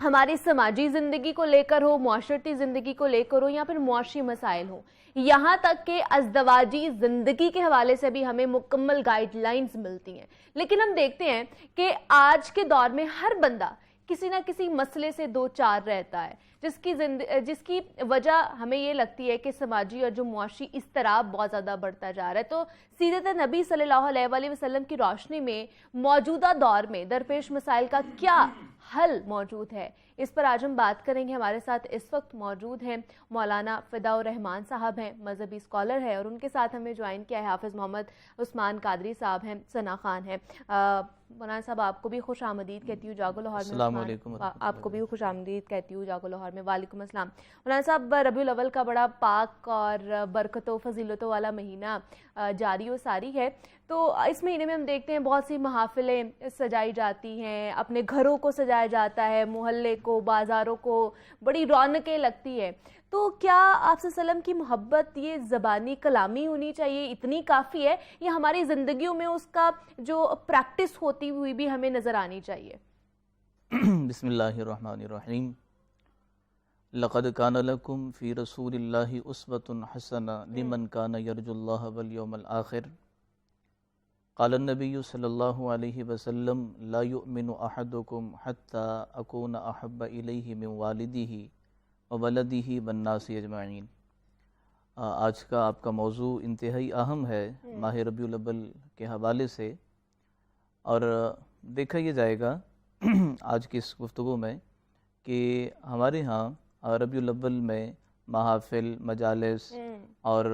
[SPEAKER 1] हमारी समाजी ज़िंदगी को लेकर हो, मुआशरती ज़िंदगी को लेकर हो, या फिर मुआशी मसाइल हो, यहाँ तक कि अज़दवाजी ज़िंदगी के हवाले से भी हमें मुकम्मल गाइडलाइंस मिलती हैं। लेकिन हम देखते हैं कि आज के दौर में हर बंदा किसी ना किसी मसले से दो चार रहता है, जिसकी वजह हमें ये लगती है कि समाजी और जो मुआशी इस्तराब बहुत ज़्यादा बढ़ता जा रहा है। तो सीरत नबी सल्लल्लाहु अलैहि वसल्लम की रोशनी में मौजूदा दौर में दरपेश मसाइल का क्या हल मौजूद है, इस पर आज हम बात करेंगे। हमारे साथ इस वक्त मौजूद हैं मौलाना फ़िदाउर रहमान साहब हैं, मजहबी स्कॉलर है, और उनके साथ हमें ज्वाइन किया है हाफिज़ मोहम्मद उस्मान कादरी साहब हैं, सना खान हैं। मौलाना साहब, आपको भी खुश आमदीद कहती हूँ जागो लाहौर में। आपको भी खुश आमदीद कहती हूँ जागो लाहौर में। वालेकुम अस्सलाम। मौलाना साहब, रबीउल अव्वल का बड़ा पाक और बरकतों फजीलतों वाला महीना जारी व सारी है। तो इस महीने में हम देखते हैं बहुत सी महफिलें सजाई जाती हैं, अपने घरों को सजाया जाता है, मोहल्ले को, बाज़ारों को, बड़ी रौनकें लगती है। तो क्या आपसे सल्लम की मोहब्बत ये ज़बानी कलामी होनी चाहिए, इतनी काफ़ी है, या हमारी ज़िंदगियों में उसका जो प्रैक्टिस होती हुई भी हमें नज़र आनी चाहिए?
[SPEAKER 4] बिस्मिल्लाहिर्रहमानिर्रहीम। लक़द कान लकुम फ़ी रसूलिल्लाहि उस्वतुन हसना लिमन कान यरजुल्लाह वल यौमल आखिर। क़ाल नबी सल्लल्लाहु अलैहि वसल्लम ला युमिनु अहदुकुम हत्ता अकून अहब्ब इलैहि मिन वालिदिही व वलदिही वन्नासि अजमाइन। आज का आपका मौजू इंतहाई अहम है माह रबीउल अव्वल के हवाले से, और देखा ये जाएगा आज की इस गुफ्तगू में कि हमारे यहाँ रबीउल अव्वल में महाफिल, मजालिस और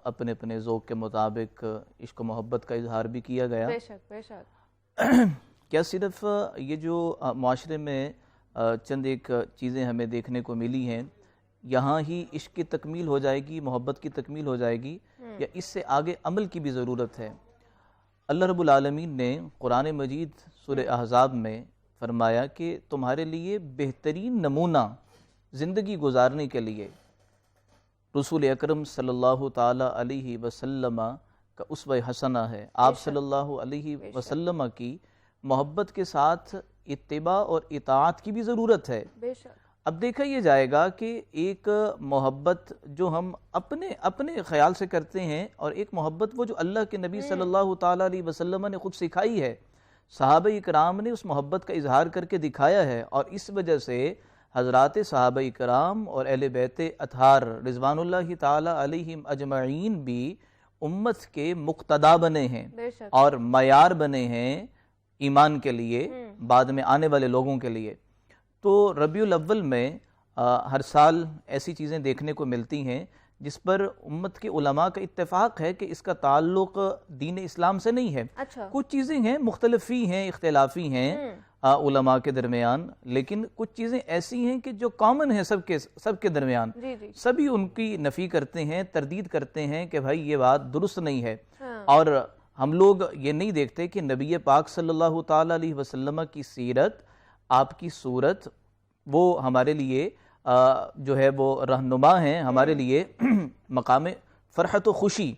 [SPEAKER 4] अपने अपने ज़ौक़ के मुताबिक इश्क मोहब्बत का इजहार भी किया गया।
[SPEAKER 1] बेशक बेशक।
[SPEAKER 4] क्या सिर्फ ये जो माशरे में चंद एक चीज़ें हमें देखने को मिली हैं, यहाँ ही इश्क की तकमील हो जाएगी, मोहब्बत की तकमील हो जाएगी, या इससे आगे अमल की भी ज़रूरत है? अल्लाह रब्बुल आलमीन ने कुरान मजीद सूरह अहज़ाब में फरमाया कि तुम्हारे लिए बेहतरीन नमूना ज़िंदगी गुजारने के लिए रसूल अकरम सल्लल्लाहु ताला अलैहि वसल्लम का उस्वा हसना है। आप सल्लल्लाहु अलैहि वसल्लम की मोहब्बत के साथ इत्तिबा और इताअत की भी ज़रूरत है। अब देखा ये जाएगा कि एक मोहब्बत जो हम अपने अपने ख्याल से करते हैं, और एक मोहब्बत वो जो अल्लाह के नबी सल्लल्लाहु ताला अलैहि वसल्लम ने खुद सिखाई है, सहाबा इकराम ने उस मोहब्बत का इजहार करके दिखाया है, और इस वजह से हज़रात सहाबा इकराम और अहले बैत अतहार रिज़वानुल्लाहि ताला अलैहिम अजमईन भी उम्मत के मुक्तदा बने हैं और मयार बने हैं ईमान के लिए, बाद में आने वाले लोगों के लिए। तो रबीउल अव्वल में हर साल ऐसी चीज़ें देखने को मिलती हैं जिस पर उम्मत के उलमा का इत्तेफाक है कि इसका ताल्लुक दीन इस्लाम से नहीं है।
[SPEAKER 1] अच्छा।
[SPEAKER 4] कुछ चीज़ें हैं मुख्तलिफी हैं, इख्तिलाफी हैं उलमा के दरमियान, लेकिन कुछ चीज़ें ऐसी हैं कि जो कॉमन है सबके दरमियान। सभी उनकी नफ़ी करते हैं, तरदीद करते हैं कि भाई ये बात दुरुस्त नहीं है। और हम लोग ये नहीं देखते कि नबी पाक सल्लल्लाहु ताला अलैहि वसल्लम की सीरत, आपकी सूरत, वो हमारे लिए जो है वो रहनुमा हैं, हमारे लिए मकाम फ़रहत व खुशी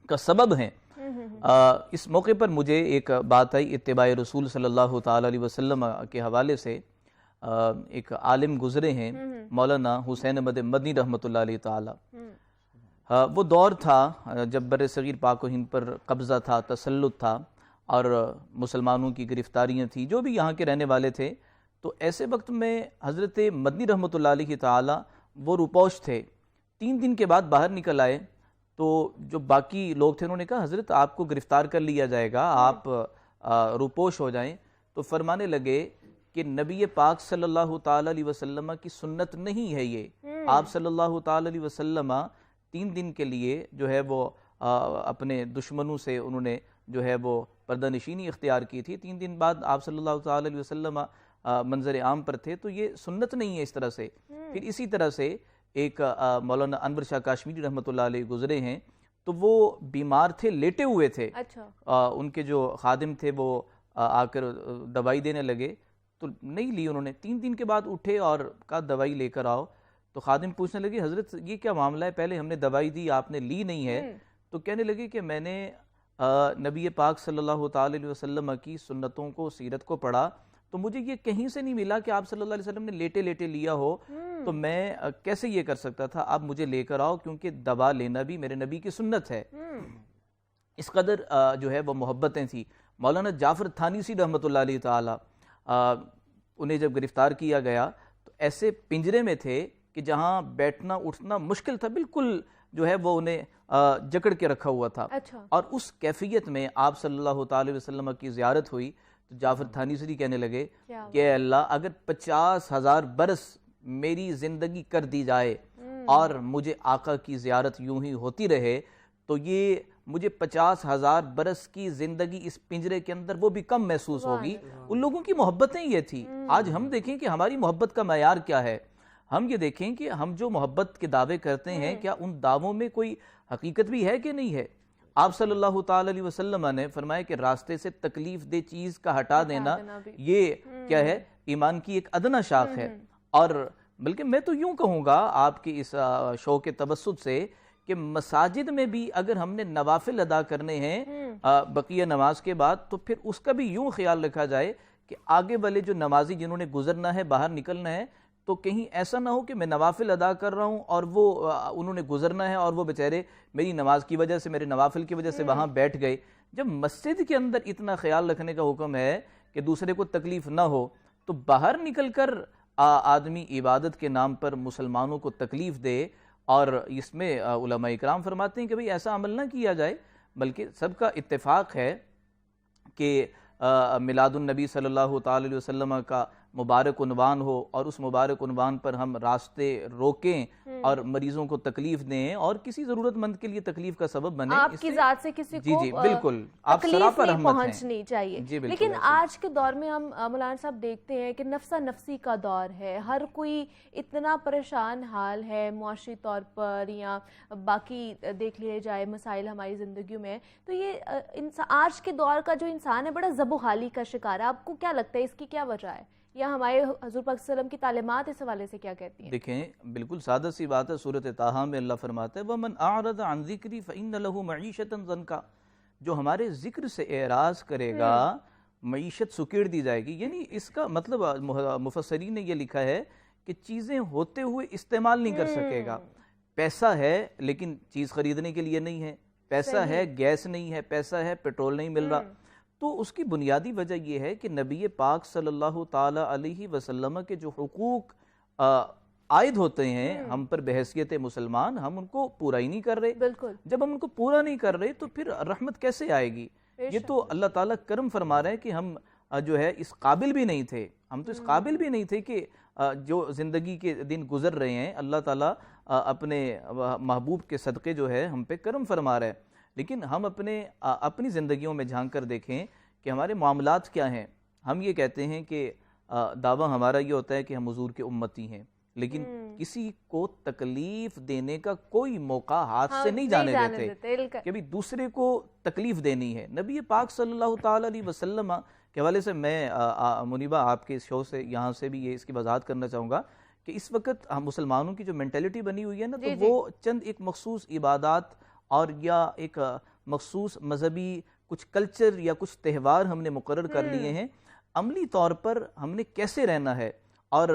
[SPEAKER 4] का सबब हैं। इस मौके पर मुझे एक बात आई इत्तिबाए रसूल सल्लल्लाहु ताला अलैहि वसल्लम के हवाले से। एक आलिम गुजरे हैं मौलाना हुसैन अहमद मदनी रहमतुल्लाह अलैहि ताला। वो दौर था जब बर सगीर पाक व हिंद पर कब्ज़ा था, तसल्लुत था, और मुसलमानों की गिरफ्तारियाँ थी, जो भी यहाँ के रहने वाले थे। तो ऐसे वक्त में हज़रत मदनी रहमतुल्लाह अलैहि ताला वो रुपोश थे। 3 दिन के बाद बाहर निकल आए, तो जो बाकी लोग थे उन्होंने कहा हज़रत आपको गिरफ़्तार कर लिया जाएगा, आप रुपोश हो जाएं। तो फरमाने लगे कि नबी पाक सल्लल्लाहु ताला अलैहि वसल्लम की सुन्नत नहीं है ये। आप सल्लल्लाहु ताला अलैहि वसल्लम 3 दिन के लिए जो है वो अपने दुश्मनों से उन्होंने जो है वो पर्दा नशीनी इख्तियार की थी। 3 दिन बाद आप सल्लल्लाहु ताला अलैहि वसल्लम मंजर आम पर थे, तो ये सुन्नत नहीं है इस तरह से। फिर इसी तरह से एक मौलाना अनवर शाह काश्मीरी रहमतुल्लाह अलैह गुजरे हैं, तो वो बीमार थे, लेटे हुए थे।
[SPEAKER 1] अच्छा।
[SPEAKER 4] उनके जो खादिम थे वो आकर दवाई देने लगे, तो नहीं ली उन्होंने। 3 दिन के बाद उठे और कहा दवाई लेकर आओ। तो खादिम पूछने लगे हजरत ये क्या मामला है, पहले हमने दवाई दी आपने ली नहीं है। तो कहने लगे कि मैंने नबी पाक सल्लल्लाहु ताला अलैहि वसल्लम की सुन्नतों को, सीरत को पढ़ा, तो मुझे ये कहीं से नहीं मिला कि आप सल्लल्लाहु अलैहि वसल्लम ने लेटे लेटे लिया हो, तो मैं कैसे ये कर सकता था। आप मुझे लेकर आओ, क्योंकि दवा लेना भी मेरे नबी की सुन्नत है। इस कदर जो है वो मोहब्बतें थी। मौलाना जाफर थानीसी रहमतुल्लाह अलैहि ताला, उन्हें जब गिरफ्तार किया गया तो ऐसे पिंजरे में थे कि जहाँ बैठना उठना मुश्किल था, बिल्कुल जो है वो उन्हें जकड़ के रखा हुआ था।
[SPEAKER 1] अच्छा।
[SPEAKER 4] और उस कैफियत में आप सल्लल्लाहु अलैहि वसल्लम की ज़ियारत हुई, तो जाफर थानीसी कहने लगे कि अल्लाह अगर 50,000 बरस मेरी जिंदगी कर दी जाए और मुझे आका की ज़ियारत यूं ही होती रहे, तो ये मुझे 50,000 बरस की जिंदगी इस पिंजरे के अंदर वो भी कम महसूस होगी। उन लोगों की मोहब्बतें ये थी। आज हम देखें कि हमारी मोहब्बत का मयार क्या है। हम ये देखें कि हम जो मोहब्बत के दावे करते हैं, क्या उन दावों में कोई हकीकत भी है कि नहीं है। आप सल्लल्लाहु ताला अलैहि वसल्लम ने फरमाया कि रास्ते से तकलीफ दे चीज का हटा देना ये क्या है, ईमान की एक अदना शाख है। और बल्कि मैं तो यूं कहूँगा आपकी इस शो के तवस्सुत से कि मसाजिद में भी अगर हमने नवाफिल अदा करने हैं बकिया नमाज के बाद, तो फिर उसका भी यूं ख्याल रखा जाए कि आगे वाले जो नमाजी जिन्होंने गुजरना है, बाहर निकलना है, तो कहीं ऐसा ना हो कि मैं नवाफिल अदा कर रहा हूँ और वो उन्होंने गुजरना है और वो बेचारे मेरी नमाज की वजह से, मेरे नवाफिल की वजह से वहाँ बैठ गए। जब मस्जिद के अंदर इतना ख्याल रखने का हुक्म है कि दूसरे को तकलीफ ना हो, तो बाहर निकल कर आदमी इबादत के नाम पर मुसलमानों को तकलीफ दे। और इसमें उलमा इकराम फरमाते हैं कि भाई ऐसा अमल ना किया जाए, बल्कि सबका इत्तेफाक है कि मिलादुन नबी सल्लल्लाहु ताला अलैहि वसल्लम का मुबारक उन्वान हो और उस मुबारक उन्वान पर हम रास्ते रोकें और मरीजों को तकलीफ दें और किसी जरूरतमंद के लिए तकलीफ का सबब बने।
[SPEAKER 1] आपकी जात से किसी को
[SPEAKER 4] जी बिल्कुल आप सरापा रहमत हैं।
[SPEAKER 1] पहुंचनी चाहिए।
[SPEAKER 4] जी बिल्कुल।
[SPEAKER 1] लेकिन आज के दौर में हम मौलाना साहब देखते हैं कि नफ्सा नफ्सी का दौर है, हर कोई इतना परेशान हाल है मुआशी तौर पर या बाकी देख लिया जाए मसाइल हमारी जिंदगी में, तो ये आज के दौर का जो इंसान है बड़ा ज़बोहाली का शिकार है। आपको क्या लगता है इसकी क्या वजह है, या हमारे हुजूर पाक सल्लल्लाहु अलैहि वसल्लम की तालीमात इस हवाले से क्या कहती हैं?
[SPEAKER 4] देखें बिल्कुल सादा सी बात है, सूरत ताहा में अल्लाह फरमाता है वमन अअरद अन ज़िक्री फ़इन्न लहू मईशतन ज़नका, जो हमारे जिक्र से एराज करेगा मईशत सुकेड़ दी जाएगी। यानी इसका मतलब मुफस्सरीन ने यह लिखा है कि चीज़ें होते हुए इस्तेमाल नहीं कर सकेगा। पैसा है लेकिन चीज़ खरीदने के लिए नहीं है, पैसा है गैस नहीं है, पैसा है पेट्रोल नहीं मिल रहा। तो उसकी बुनियादी वजह यह है कि नबी पाक सल्लल्लाहु ताला अलैहि वसल्लम के जो हुकूक आयद होते हैं हम पर बहैसियत मुसलमान, हम उनको पूरा ही नहीं कर रहे।
[SPEAKER 1] बिल्कुल।
[SPEAKER 4] जब हम उनको पूरा नहीं कर रहे तो फिर रहमत कैसे आएगी। ये तो अल्लाह ताला करम फरमा रहे हैं कि हम जो है इस काबिल भी नहीं थे, हम तो इस काबिल भी नहीं थे कि जो ज़िंदगी के दिन गुजर रहे हैं अल्लाह ताला अपने महबूब के सदक़े जो है हम पे करम फरमा रहे हैं। लेकिन हम अपनी ज़िंदगियों में झांक कर देखें कि हमारे मामलात क्या हैं। हम ये कहते हैं कि दावा हमारा ये होता है कि हम हुजूर के उम्मती हैं, लेकिन किसी को तकलीफ देने का कोई मौका हाथ से नहीं जाने देते कि भाई दूसरे को तकलीफ देनी है। नबी पाक सल्लल्लाहु ताला अलैहि वसल्लम के हवाले से मैं मुनीबा आपके इस शो से यहाँ से भी ये इसकी वजाहत करना चाहूँगा कि इस वक्त हम मुसलमानों की जो मेंटेलिटी बनी हुई है ना, तो वो चंद एक मखसूस इबादात और या एक मखसूस मजहबी कुछ कल्चर या कुछ त्यौहार हमने मुकर्रर कर लिए हैं। अमली तौर पर हमने कैसे रहना है और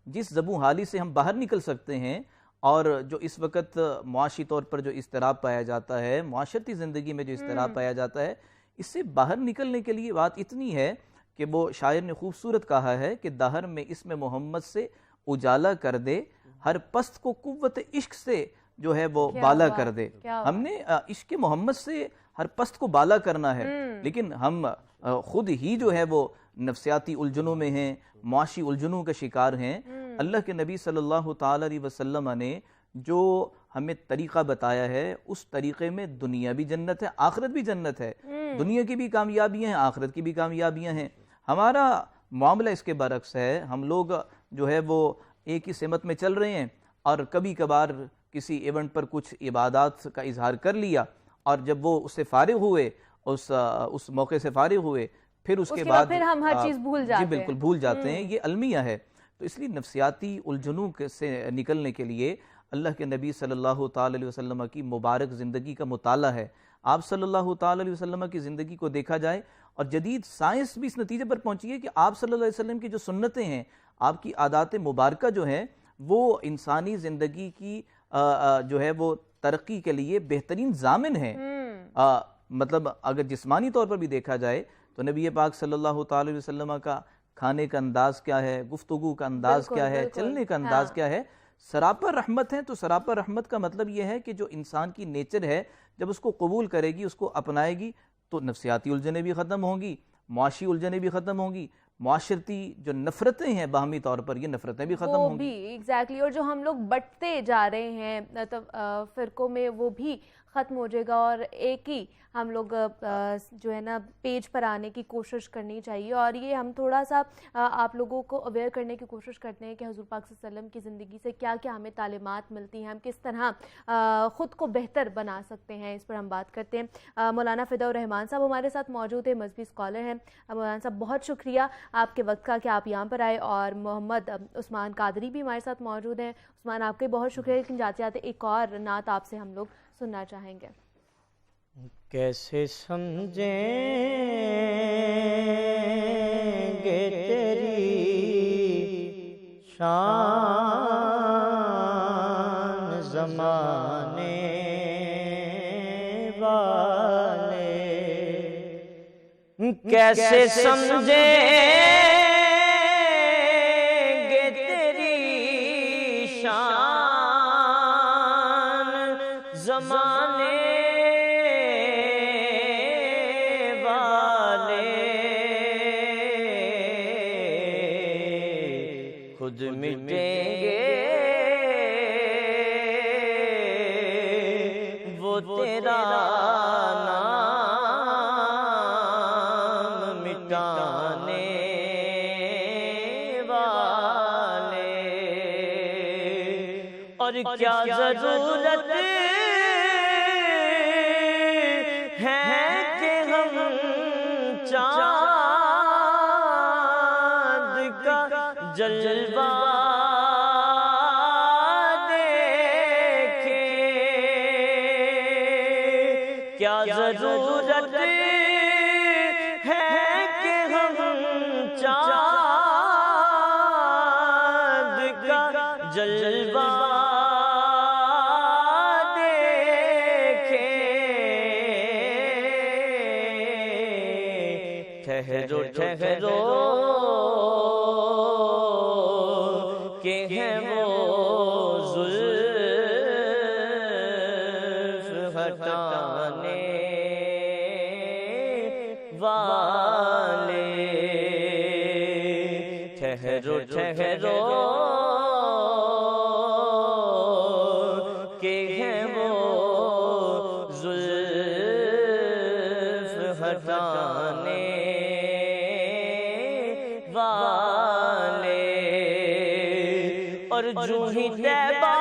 [SPEAKER 4] जिस ज़बू हाली से हम बाहर निकल सकते हैं, और जो इस वक्त मुआशी तौर पर जो इस्तिराब पाया जाता है, मुआशरती ज़िंदगी में जो इस्तिराब पाया जाता है, इससे बाहर निकलने के लिए बात इतनी है कि वो शायर ने खूबसूरत कहा है कि दहर में इसमें मोहम्मद से उजाला कर दे, हर पस्त को कुव्वत इश्क से जो है वो बाला कर दे। हमने इश्क मोहम्मद से हर पस्त को बाला करना है, लेकिन हम खुद ही जो है वो नफ्सियाती उलझनों में हैं, मुआशी उलझनों का शिकार हैं। अल्लाह के नबी सल्लल्लाहु ताला अलैहि वसल्लम ने जो हमें तरीक़ा बताया है, उस तरीक़े में दुनिया भी जन्नत है, आखिरत भी जन्नत है। दुनिया की भी कामयाबियाँ हैं, आखिरत की भी कामयाबियाँ हैं। हमारा मामला इसके बरक्स है। हम लोग जो है वो एक ही सिमत में चल रहे हैं और कभी कभार किसी इवेंट पर कुछ इबादत का इजहार कर लिया और जब वो उससे फारिग हुए, उस मौके से फारिग हुए, फिर उसके बाद
[SPEAKER 1] फिर हम हर चीज़ भूल जाते हैं।
[SPEAKER 4] जी बिल्कुल भूल जाते हैं। ये अलमिया है। तो इसलिए नफ्सियाती उलझनों से निकलने के लिए अल्लाह के नबी सल्लल्लाहु ताला अलैहि वसल्लम की मुबारक ज़िंदगी का मुताला है। आप सल्लल्लाहु ताला अलैहि वसल्लम की ज़िंदगी को देखा जाए और जदीद साइंस भी इस नतीजे पर पहुंची है कि आप सल्लल्लाहु अलैहि वसल्लम की जो सुन्नतें हैं, आपकी आदात मुबारका जो है, वो इंसानी ज़िंदगी की जो है वो तरक्की के लिए बेहतरीन जामिन है। मतलब अगर जिस्मानी तौर पर भी देखा जाए तो नबी पाक सल्लल्लाहु ताला अलैहि वसल्लम का खाने का अंदाज क्या है, गुफ्तगू का अंदाज क्या है, चलने का अंदाज क्या है, सरापर रहमत है। तो सरापर रहमत का मतलब यह है कि जो इंसान की नेचर है, जब उसको कबूल करेगी, उसको अपनाएगी, तो नफ्सियाती उलझनें भी ख़त्म होंगी, मुआशी उलझनें भी ख़त्म होंगी, मुआशरती जो नफ़रतें हैं बाहमी तौर पर, ये नफ़रतें भी ख़त्म होंगी।
[SPEAKER 1] एग्जैक्टली। और जो हम लोग बंटते जा रहे हैं मतलब फ़िरक़ों में, वो भी ख़त्म हो जाएगा और एक ही हम लोग जो है ना पेज पर आने की कोशिश करनी चाहिए। और ये हम थोड़ा सा आप लोगों को अवेयर करने की कोशिश करते हैं कि हुज़ूर पाक सल्लल्लाहु अलैहि वसल्लम की ज़िंदगी से क्या क्या हमें तालीमात मिलती हैं, हम किस तरह ख़ुद को बेहतर बना सकते हैं, इस पर हम बात करते हैं। मौलाना फ़िदा रहमान साहब हमारे साथ मौजूद है, मज़हबी स्कॉलर हैं। मौलाना साहब बहुत शुक्रिया आपके वक्त का कि आप यहाँ पर आए। और मोहम्मद उस्मान कादरी भी हमारे साथ मौजूद हैं। उस्मान, आपके बहुत शुक्रिया। लेकिन जाते जाते एक और नात आपसे हम लोग सुनना चाहेंगे।
[SPEAKER 3] कैसे समझेंगे तेरी शान ज़माने वाले, कैसे समझेंगे तेरी शान ज़माने मिटेंगे वो तेरा नाम मिटाने वाले। और क्या जरूरत है कि हम चाँद का जलवा देखें, क्या जरूरत है कि हम चाँद का जलवा देखें। ठहरो ठहरो के हैं वो जुल्फ़ हटाने वाले। ठहरो ठहरो के हैं वो जुल्फ़ हटाने वाले। और जो ही तैबा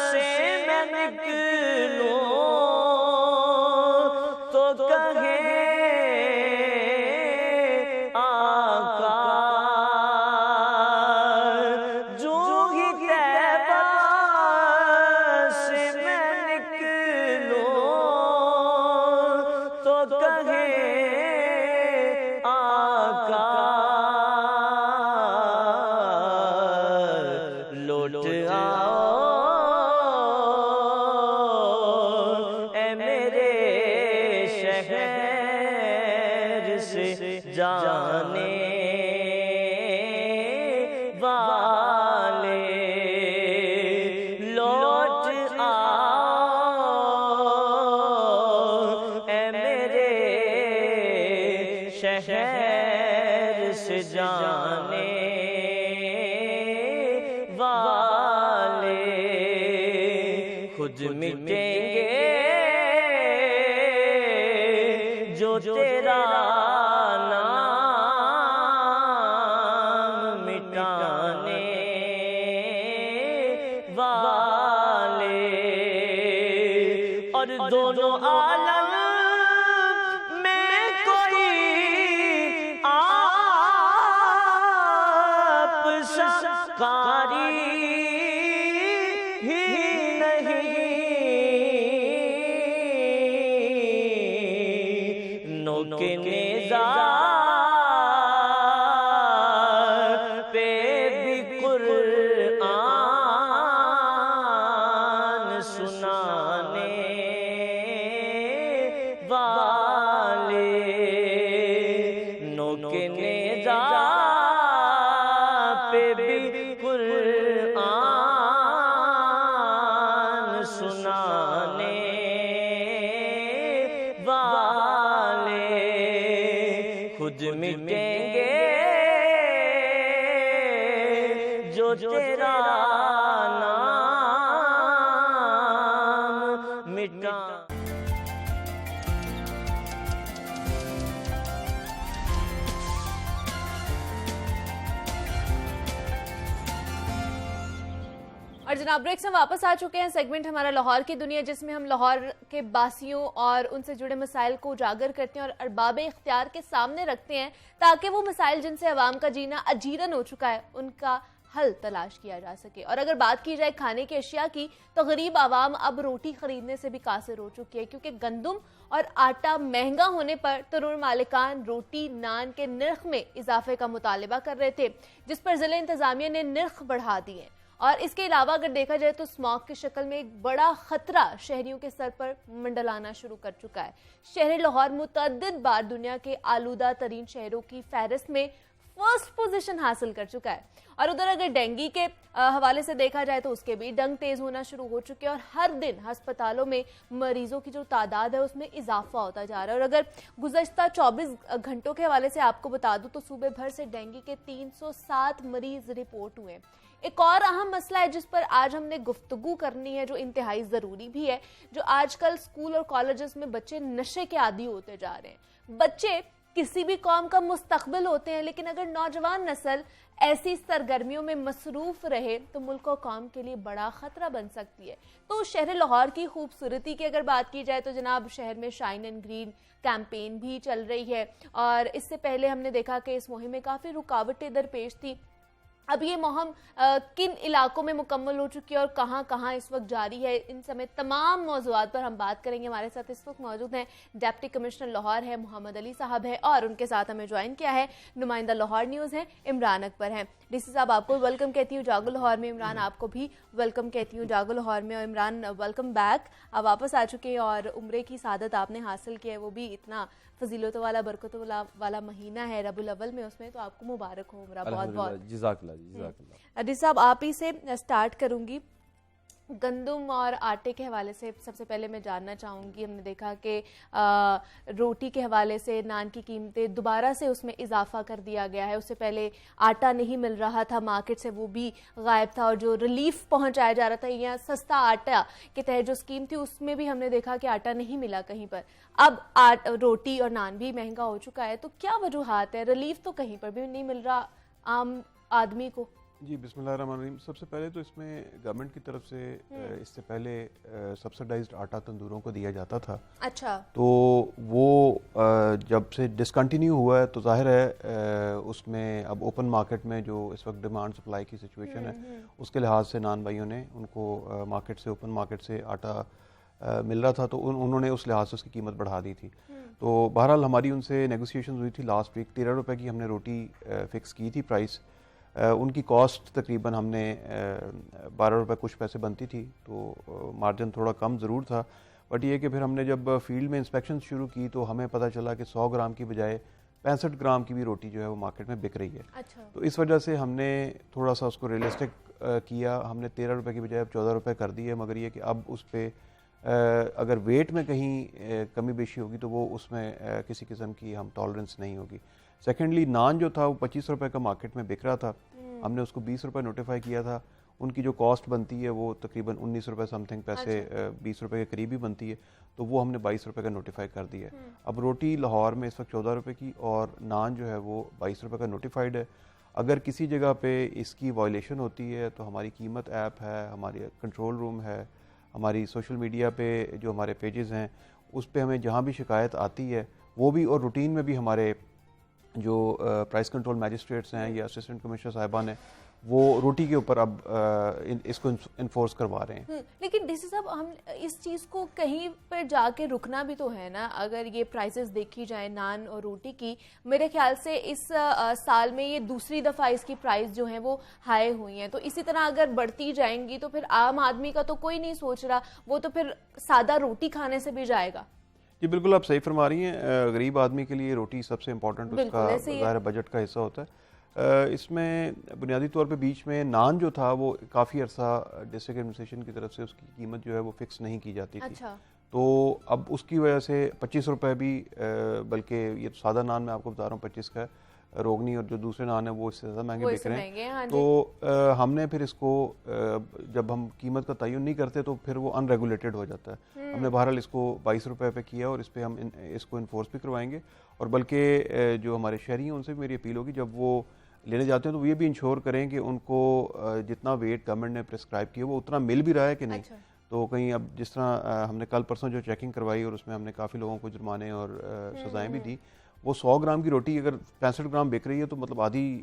[SPEAKER 3] से मैं निकलूं तो कहे आका, जो ही तैबा से मैं निकलूं तो कहे आका, लौट आओ ए मेरे शहर से जाने वाले। लौट आओ ए मेरे शहर से जाने वाले। खुद मिटेंगे जो तेरा और दोनों आलम में कोई आप सा कारी ही नहीं। नोके नेज़ा पे भी कुरान सुनाने वाले, नोके नेज़ा पे भी कुरान सुनाने वाले, खुद मिटेंगे जो तेरा नाम मिटा।
[SPEAKER 1] और जनाब ब्रेक से वापस आ चुके हैं। सेगमेंट हमारा लाहौर की दुनिया, जिसमें हम लाहौर के बासियों और उनसे जुड़े मसाइल को उजागर करते हैं और अरबाब इख्तियार के सामने रखते हैं, ताकि वो मसाइल जिनसे अवाम का जीना अजीरन हो चुका है उनका हल तलाश किया जा सके। और अगर बात की जाए खाने की अशिया की, तो गरीब आवाम अब रोटी खरीदने से भी कासिर हो चुकी है, क्योंकि गंदम और आटा महंगा होने पर तरुण मालिकान रोटी नान के निर्ख में इजाफे का मुतालबा कर रहे थे, जिस पर जिला इंतजामिया ने निर्ख बढ़ा दिए। और इसके अलावा अगर देखा जाए तो स्मॉग की शक्ल में एक बड़ा खतरा शहरियों के सर पर मंडलाना शुरू कर चुका है। शहर लाहौर मुतअद्दिद बार दुनिया के आलूदा तरीन शहरों की फहरिस्त में फर्स्ट पोजीशन हासिल कर चुका है। और उधर अगर डेंगू के हवाले से देखा जाए तो उसके भी डंग तेज होना शुरू हो चुके हैं और हर दिन अस्पतालों में मरीजों की जो तादाद है उसमें इजाफा होता जा रहा है। और अगर गुज़श्ता 24 घंटों के हवाले से आपको बता दूं तो सूबे भर से डेंगू के 307 मरीज रिपोर्ट हुए। एक और अहम मसला है जिस पर आज हमने गुफ्तगू करनी है, जो इंतहाई ज़रूरी भी है, जो आजकल स्कूल और कॉलेजेस में बच्चे नशे के आदी होते जा रहे हैं। बच्चे किसी भी कौम का मुस्तकबिल होते हैं, लेकिन अगर नौजवान नस्ल ऐसी सरगर्मियों में मसरूफ रहे तो मुल्क और कौम के लिए बड़ा खतरा बन सकती है। तो शहर लाहौर की खूबसूरती की अगर बात की जाए तो जनाब शहर में शाइन एंड ग्रीन कैंपेन भी चल रही है, और इससे पहले हमने देखा कि इस मुहिम में काफ़ी रुकावटें दरपेश थी। अब ये मुहिम किन इलाकों में मुकम्मल हो चुकी है और कहाँ कहाँ इस वक्त जारी है, इन समेत तमाम मौज़ूआत पर हम बात करेंगे। हमारे साथ इस वक्त मौजूद हैं डिप्टी कमिश्नर लाहौर है मोहम्मद अली साहब है, और उनके साथ हमें ज्वाइन किया है नुमाइंदा लाहौर न्यूज़ है इमरान अकबर हैं। डीसी साहब आपको वेलकम कहती हूँ जागो लाहौर में, इमरान आपको भी वेलकम कहती हूँ जागो लाहौर में। और इमरान वेलकम बैक, आप वापस आ चुके हैं और उम्रे की सादत आपने हासिल की है, वो भी इतना फजीलतों वाला बरकतों वाला महीना है रबुल अव्वल में, उसमें तो आपको मुबारक हो उम्रा। बहुत बहुत
[SPEAKER 2] जज़ाकल्लाह।
[SPEAKER 1] डी साहब आप ही से स्टार्ट करूंगी। गंदम और आटे के हवाले से सबसे पहले मैं जानना चाहूँगी, हमने देखा कि रोटी के हवाले से नान की कीमतें दोबारा से उसमें इजाफा कर दिया गया है। उससे पहले आटा नहीं मिल रहा था मार्केट से, वो भी गायब था, और जो रिलीफ पहुंचाया जा रहा था या सस्ता आटा के तहत जो स्कीम थी उसमें भी हमने देखा कि आटा नहीं मिला कहीं पर। अब रोटी और नान भी महंगा हो चुका है, तो क्या वजूहात है? रिलीफ तो कहीं पर भी नहीं मिल रहा आम आदमी को।
[SPEAKER 5] जी बिस्मिल्लाहिर्रहमानिर्रहीम। सबसे पहले तो इसमें गवर्नमेंट की तरफ से इससे पहले सब्सिडाइज्ड आटा तंदूरों को दिया जाता था।
[SPEAKER 1] अच्छा।
[SPEAKER 5] तो वो जब से डिसकंटिन्यू हुआ है तो जाहिर है उसमें अब ओपन मार्केट में जो इस वक्त डिमांड सप्लाई की सिचुएशन है उसके लिहाज से नान भाइयों ने उनको मार्केट से ओपन मार्केट से आटा मिल रहा था, तो उन्होंने उस लिहाज से उसकी कीमत बढ़ा दी थी। तो बहरहाल हमारी उनसे नेगोशिएशन हुई थी लास्ट वीक। 13 रुपये की हमने रोटी फिक्स की थी प्राइस। उनकी कॉस्ट तकरीबन हमने 12 रुपये कुछ पैसे बनती थी, तो मार्जिन थोड़ा कम ज़रूर था। बट ये कि फिर हमने जब फील्ड में इंस्पेक्शन शुरू की तो हमें पता चला कि 100 ग्राम की बजाय 65 ग्राम की भी रोटी जो है वो मार्केट में बिक रही है।
[SPEAKER 1] अच्छा।
[SPEAKER 5] तो इस वजह से हमने थोड़ा सा उसको रियलिस्टिक किया। हमने 13 रुपये की बजाय अब 14 रुपये कर दिए, मगर ये कि अब उस पर अगर वेट में कहीं कमी बेशी होगी तो वो उसमें किसी किस्म की हम टॉलरेंस नहीं होगी। सेकेंडली नान जो था वो 25 रुपये का मार्केट में बिक रहा था, हमने उसको 20 रुपये नोटिफाई किया था। उनकी जो कॉस्ट बनती है वो तकरीबन 19 रुपये समथिंग पैसे, 20 रुपये के करीब ही बनती है, तो वो हमने 22 रुपये का नोटिफाई कर दिया है। अब रोटी लाहौर में इस वक्त 14 रुपये की और नान जो है वो 22 रुपये का नोटिफाइड है। अगर किसी जगह पे इसकी वायलेशन होती है तो हमारी कीमत ऐप है, हमारी कंट्रोल रूम है, हमारी सोशल मीडिया पे जो हमारे पेजेस हैं उस पे हमें जहाँ भी शिकायत आती है वो भी, और रूटीन में भी हमारे जो प्राइस कंट्रोल मैजिस्ट्रेट्स हैं या असिस्टेंट कमिश्नर साहिबान हैं वो रोटी के ऊपर अब इसको इन्फोर्स करवा रहे हैं।
[SPEAKER 1] लेकिन डीसी साहब, हम इस चीज़ को कहीं पर जाके रुकना भी तो है ना। अगर ये प्राइसेस देखी जाए नान और रोटी की, मेरे ख्याल से इस साल में ये दूसरी दफ़ा इसकी प्राइस जो है वो हाई हुई हैं। तो इसी तरह अगर बढ़ती जाएंगी तो फिर आम आदमी का तो कोई नहीं सोच रहा, वो तो फिर सादा रोटी खाने से भी जाएगा।
[SPEAKER 5] जी बिल्कुल, आप सही फरमा रही हैं। गरीब आदमी के लिए रोटी सबसे इम्पोर्टेंट उसका ज़ाहिर बजट का हिस्सा होता है। इसमें बुनियादी तौर पे बीच में नान जो था वो काफ़ी अरसा डिस्ट्रिक्ट एडमिनिस्ट्रेशन की तरफ से उसकी कीमत जो है वो फिक्स नहीं की जाती थी।
[SPEAKER 1] अच्छा।
[SPEAKER 5] तो अब उसकी वजह से 25 रुपये भी, बल्कि ये तो सादा नान मैं आपको बता रहा हूँ 25 का, रोगनी और जो दूसरे नान है वो इससे ज़्यादा महंगे बिक रहे हैं।
[SPEAKER 1] हाँ,
[SPEAKER 5] तो हमने फिर इसको जब हम कीमत का तयन नहीं करते तो फिर वो अनरेगुलेटेड हो जाता है। हमने बहरहाल इसको 22 रुपये पे किया और इस पर हम इसको इन्फोर्स भी करवाएंगे। और बल्कि जो हमारे शहरी हैं उनसे भी मेरी अपील होगी, जब वो लेने जाते हैं तो ये भी इंश्योर करें कि उनको जितना वेट गवर्नमेंट ने प्रिस्क्राइब किया वो उतना मिल भी रहा है कि नहीं। अच्छा। तो कहीं अब जिस तरह हमने कल परसों जो चेकिंग करवाई और उसमें हमने काफ़ी लोगों को जुर्माने और सजाएं भी दी, वो 100 ग्राम की रोटी अगर 65 ग्राम बिक रही है तो मतलब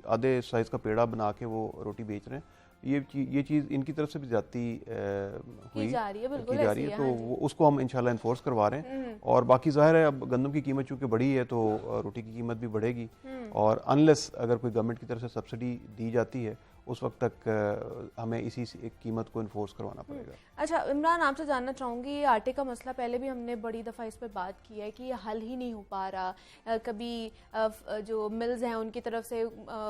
[SPEAKER 5] आधे साइज़ का पेड़ा बना के वो रोटी बेच रहे हैं। ये चीज़ इनकी तरफ से भी ज्यादती की जा रही है, तो उसको हम इंशाल्लाह इन्फोर्स करवा रहे हैं। और बाकी जाहिर है अब गंदम की कीमत चूँकि बढ़ी है तो रोटी की कीमत भी बढ़ेगी, और अनलेस अगर कोई गवर्नमेंट की तरफ से सब्सिडी दी जाती है उस वक्त तक हमें इसी कीमत को इन्फोर्स करवाना पड़ेगा।
[SPEAKER 1] अच्छा इमरान, आपसे जानना चाहूँगी, ये आटे का मसला पहले भी हमने बड़ी दफ़ा इस पर बात की है कि ये हल ही नहीं हो पा रहा। कभी जो मिल्स हैं उनकी तरफ से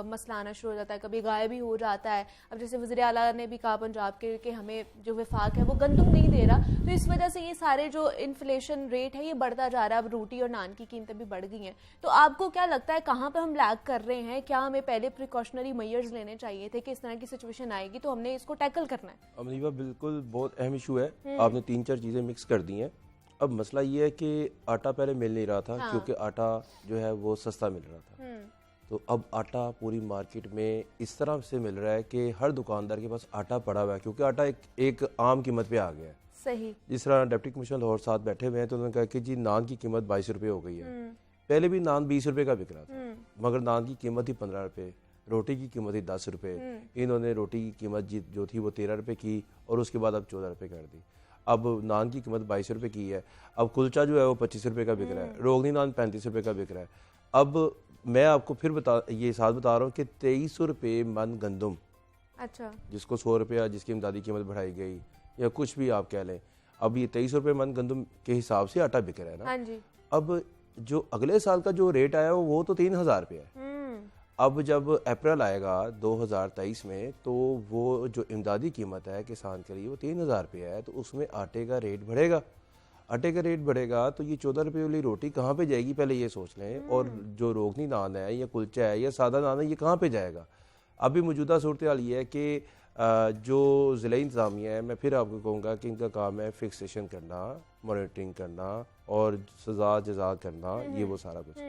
[SPEAKER 1] मसला आना शुरू हो जाता है, कभी गायब भी हो जाता है। अब जैसे वज़ीर आला ने भी कहा पंजाब के कि हमें जो विफाक है वो गंदम नहीं दे रहा, तो इस वजह से ये सारे जो इन्फ्लेशन रेट है ये बढ़ता जा रहा है। अब रोटी और नान की कीमतें भी बढ़ गई हैं, तो आपको क्या लगता है कहाँ पर हम लैग कर रहे हैं? क्या हमें पहले प्रिकॉशनरी मेजर्स लेने चाहिए थे कि इस तरह की सिचुएशन आएगी तो हमने इसको टैकल करना है?
[SPEAKER 6] अमरीबा, बिल्कुल बहुत अहम इशू है। आपने 3-4 चीज़ें मिक्स कर दी हैं। अब मसला ये है कि आटा पहले मिल नहीं रहा था, हाँ। क्योंकि आटा जो है वो सस्ता मिल रहा था। तो अब आटा पूरी मार्केट में इस तरह से मिल रहा है कि हर दुकानदार के पास आटा पड़ा हुआ है, क्योंकि आटा एक आम कीमत पे आ गया है।
[SPEAKER 1] सही।
[SPEAKER 6] जिस तरह डिप्टी कमिश्नर लाहौर साथ बैठे हुए हैं तो उन्होंने कहा कि जी नान की कीमत 22 रुपये हो गई है। पहले भी नान 20 रुपये का बिक रहा था, मगर नान की कीमत ही 15 रुपये, रोटी की कीमत ही 10 रुपये। इन्होंने रोटी की कीमत जो थी वो 13 रुपये की और उसके बाद अब 14 रुपये कर दी। अब नान की कीमत 22 रुपये की है। अब कुलचा जो है वो 25 रुपये का बिक रहा है, रोगनी नान 35 रुपये का बिक रहा है। अब मैं आपको फिर ये साथ बता रहा हूँ कि 2300 रुपये मन गंदम, अच्छा, जिसको 100 रुपया जिसकी इमदादी कीमत बढ़ाई गई या कुछ भी आप कह लें, अब ये 2300 रुपये मन गंदम के हिसाब से आटा बिक रहा है ना। हाँ जी। अब जो अगले साल का जो रेट आया वो तो 3000 रुपये है। अब जब अप्रैल आएगा 2023 में तो वो जो इमदादी कीमत है किसान के लिए वो 3000 रुपये है, तो उसमें आटे का रेट बढ़ेगा। आटे का रेट बढ़ेगा तो ये 14 रुपये वाली रोटी कहाँ पे जाएगी, पहले ये सोच लें। और जो रोगनी नान है या कुलचा है या सादा नान है ये कहाँ पे जाएगा? अभी मौजूदा सूरत हाल ये है कि जो ज़िला इंतज़ामिया है, मैं फिर आपको कहूँगा कि इनका काम है फिक्सेशन करना, मॉनिटरिंग करना और सज़ा जज़ा करना, ये वो सारा कुछ।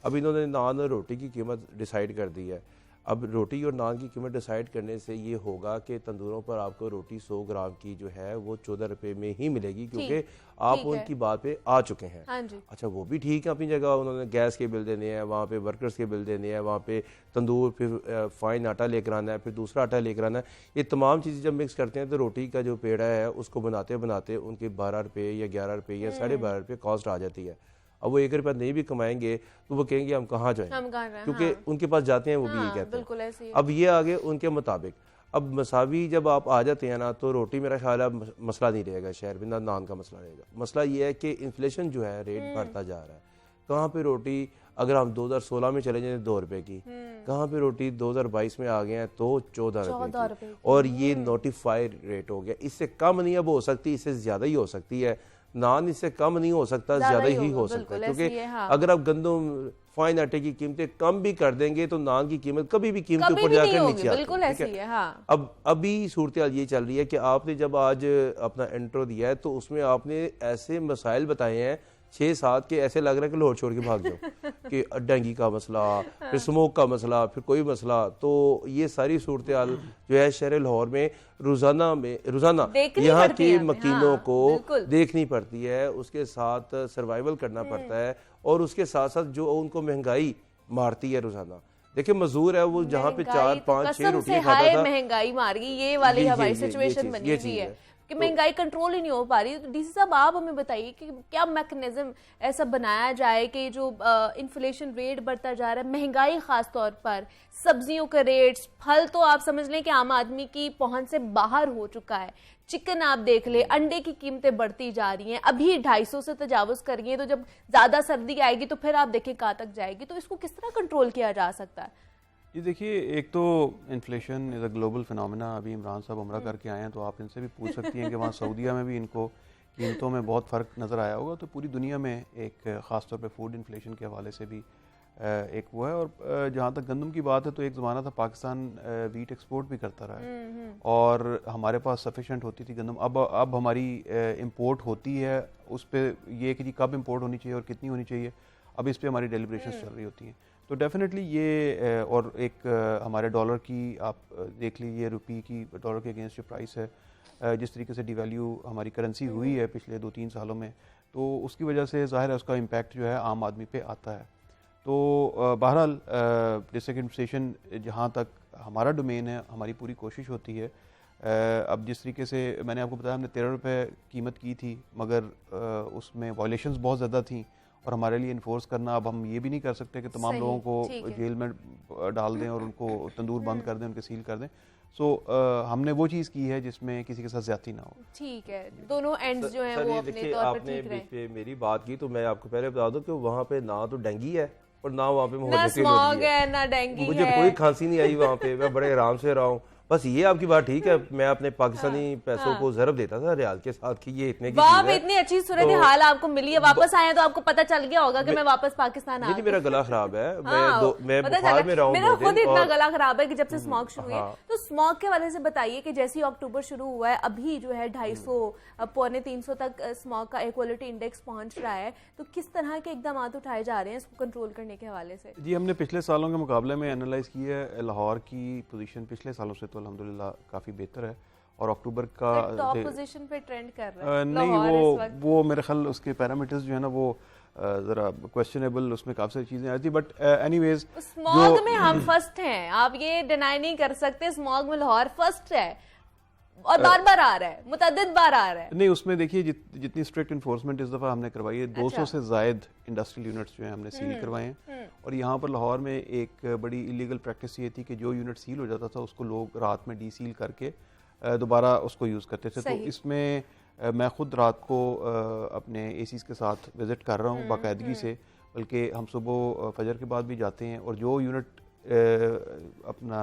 [SPEAKER 6] अब इन्होंने नान और रोटी की कीमत डिसाइड कर दी है। अब रोटी और नान की कीमत डिसाइड करने से ये होगा कि तंदूरों पर आपको रोटी 100 ग्राम की जो है वो 14 रुपये में ही मिलेगी, क्योंकि आप उनकी बात पे आ चुके हैं। हाँ जी। अच्छा, वो भी ठीक है अपनी जगह, उन्होंने गैस के बिल देने हैं, वहाँ पे वर्कर्स के बिल देने हैं, वहाँ पे तंदूर, फिर फाइन आटा लेकर आना है, फिर दूसरा आटा लेकर आना है। ये तमाम चीज़ें जब मिक्स करते हैं तो रोटी का जो पेड़ा है उसको बनाते बनाते उनके 12 रुपये या 11 रुपये या 12.5 रुपये कॉस्ट आ जाती है। अब वो 1 रुपया नहीं भी कमाएंगे तो वो कहेंगे हम कहाँ जाएं, क्योंकि हाँ। उनके पास जाते हैं वो भी ये कहते हैं। अब ये आगे उनके मुताबिक अब मसावी जब आप आ जाते हैं ना तो रोटी मेरा ख्याल है मसला नहीं रहेगा शहर में, ना नान का मसला रहेगा। मसला ये है कि इन्फ्लेशन जो है रेट बढ़ता जा रहा है। कहाँ पे रोटी अगर हम 2016 में चले जाए 2 रुपए की, कहाँ पे रोटी 2022 में आ गए हैं तो 14 रुपए की, और ये नोटिफाइड रेट हो गया। इससे कम नहीं अब हो सकती, इससे ज्यादा ही हो सकती है। नान इससे कम नहीं हो सकता, ज्यादा ही हो सकता है, क्योंकि हाँ। अगर आप गंदम फाइन आटे की कीमतें कम भी कर देंगे तो नान की कीमत कभी भी कीमत ऊपर जाकर नीचे आती है। हाँ। अब अभी सूरत हाल ये चल रही है कि आपने जब आज अपना इंट्रो दिया है तो उसमें आपने ऐसे मसाइल बताए हैं 6-7 के ऐसे लग रहा है कि लाहौर छोड़ के भाग जाओ कि डेंगू का मसला, फिर स्मोक का मसला, फिर कोई मसला। तो ये सारी सूरत हाल जो है शहर लाहौर में रोज़ाना यहाँ के मकीनों को देखनी पड़ती है, उसके साथ सर्वाइवल करना पड़ता है, और उसके साथ साथ जो उनको महंगाई मारती है रोज़ाना। देखिए मजदूर है वो जहाँ पे 4-5-6 रोटियां खाता था,
[SPEAKER 1] महंगाई मार गई, ये वाली हमारी सिचुएशन बनी हुई है कि महंगाई कंट्रोल ही नहीं हो पा रही। तो डीसी साहब आप हमें बताइए कि क्या मैकेनिज्म ऐसा बनाया जाए कि जो इन्फ्लेशन रेट बढ़ता जा रहा है, महंगाई खास तौर पर सब्जियों के रेट्स, फल तो आप समझ लें कि आम आदमी की पहुंच से बाहर हो चुका है, चिकन आप देख ले, अंडे की कीमतें बढ़ती जा रही हैं, अभी 250 से तजावुज कर रही हैं, तो जब ज्यादा सर्दी आएगी तो फिर आप देखें कहाँ तक जाएगी। तो इसको किस तरह कंट्रोल किया जा सकता है?
[SPEAKER 5] जी देखिए, एक तो inflation is a global phenomena. अभी इमरान साहब उम्रा करके आए हैं, तो आप इनसे भी पूछ सकती हैं कि वहाँ सऊदीया में भी इनको कीमतों में बहुत फ़र्क नज़र आया होगा। तो पूरी दुनिया में एक ख़ास तौर पे फूड इन्फ्लेशन के हवाले से भी एक वो है। और जहाँ तक गंदम की बात है, तो एक ज़माना था पाकिस्तान वीट एक्सपोर्ट भी करता रहा है और हमारे पास सफिशेंट होती थी गंदम। अब हमारी इम्पोर्ट होती है, उस पर ये कि कब इम्पोर्ट होनी चाहिए और कितनी होनी चाहिए, अब इस पर हमारी डेलिब्रेशंस चल रही होती हैं। तो डेफिनेटली ये और एक हमारे डॉलर की आप देख लीजिए, रुपी की डॉलर के अगेंस्ट जो प्राइस है, जिस तरीके से डिवैल्यू हमारी करेंसी हुई है पिछले 2-3 सालों में, तो उसकी वजह से ज़ाहिर है उसका इम्पैक्ट जो है आम आदमी पे आता है। तो बहरहाल डिसएग्रीगेशन जहाँ तक हमारा डोमेन है, हमारी पूरी कोशिश होती है। अब जिस तरीके से मैंने आपको बताया, हमने 13 रुपये कीमत की थी, मगर उसमें वायलेशंस बहुत ज़्यादा थी और हमारे लिए इन्फोर्स करना, अब हम ये भी नहीं कर सकते कि तमाम लोगों को जेल में डाल दें और उनको तंदूर बंद कर दें, उनके सील कर दें। सो हमने वो चीज़ की है जिसमें किसी के साथ ज्यादती ना हो।
[SPEAKER 1] ठीक है, दोनों एंड्स जो हैं वो अपने तौर पर ठीक रहे।
[SPEAKER 6] आपने मेरी बात की तो मैं आपको पहले बता दूं कि वहाँ पे ना तो डेंगू है और ना वहाँ पे
[SPEAKER 1] ना स्मॉग है, ना डेंगू है।
[SPEAKER 6] मुझे कोई खांसी नहीं आई वहाँ पे, मैं बड़े आराम से रहा हूँ। बस ये आपकी बात ठीक है, मैं अपने पाकिस्तानी पैसों को ज़रब देता था रियाल के साथ कि ये इतने की
[SPEAKER 1] वहाँ पे इतनी अच्छी सूरत हाल आपको मिली है, वापस आए तो आपको पता चल गया होगा कि मैं वापस पाकिस्तान आ गई।
[SPEAKER 6] मेरा गला खराब है, मैं बुखार में रहा हूँ,
[SPEAKER 1] मेरा खुद इतना गला खराब है कि जब से स्मॉग शुरू हुई है। तो स्मॉग के वाले से बताइए कि जैसे ही अक्टूबर शुरू हुआ है, अभी जो है 250 पौने 300 तक स्मॉग का एयर क्वालिटी इंडेक्स पहुंच रहा है, तो किस तरह के इकदाम उठाए जा रहे हैं इसको कंट्रोल करने के हवाले से?
[SPEAKER 5] जी, हमने पिछले सालों के मुकाबले में एनालाइज की है। लाहौर की पोजीशन पिछले सालों से तो अल्हम्दुलिल्लाह काफ़ी बेहतर है और अक्टूबर का
[SPEAKER 1] टॉप पोजीशन पे ट्रेंड कर रहा है।
[SPEAKER 5] नहीं, वो मेरे ख्याल उसके पैरामीटर्स जो है ना, वो ज़रा क्वेश्चनेबल, उसमें काफ़ी सारी चीज़ें आई थी, बट एनीवेज
[SPEAKER 1] स्मॉग में हम फर्स्ट हैं, आप ये डिनाई नहीं कर सकते। स्मॉग में लाहौर फर्स्ट है और बार बार आ रहा है, मुतअद्दिद बार आ रहा है।
[SPEAKER 5] नहीं, उसमें देखिए जितनी स्ट्रिक्ट इन्फोर्समेंट इस दफ़ा हमने करवाई है, 200 से ज़ायद इंडस्ट्रियल यूनिट्स जो है हमने सील करवाए हैं। और यहाँ पर लाहौर में एक बड़ी इलीगल प्रैक्टिस ये थी कि जो यूनिट सील हो जाता था उसको लोग रात में डीसील करके दोबारा उसको यूज़ करते थे। तो इसमें मैं खुद रात को अपने एसीज़ के साथ विज़िट कर रहा हूँ बाकायदगी से, बल्कि हम सुबह फजर के बाद भी जाते हैं। और जो यूनिट अपना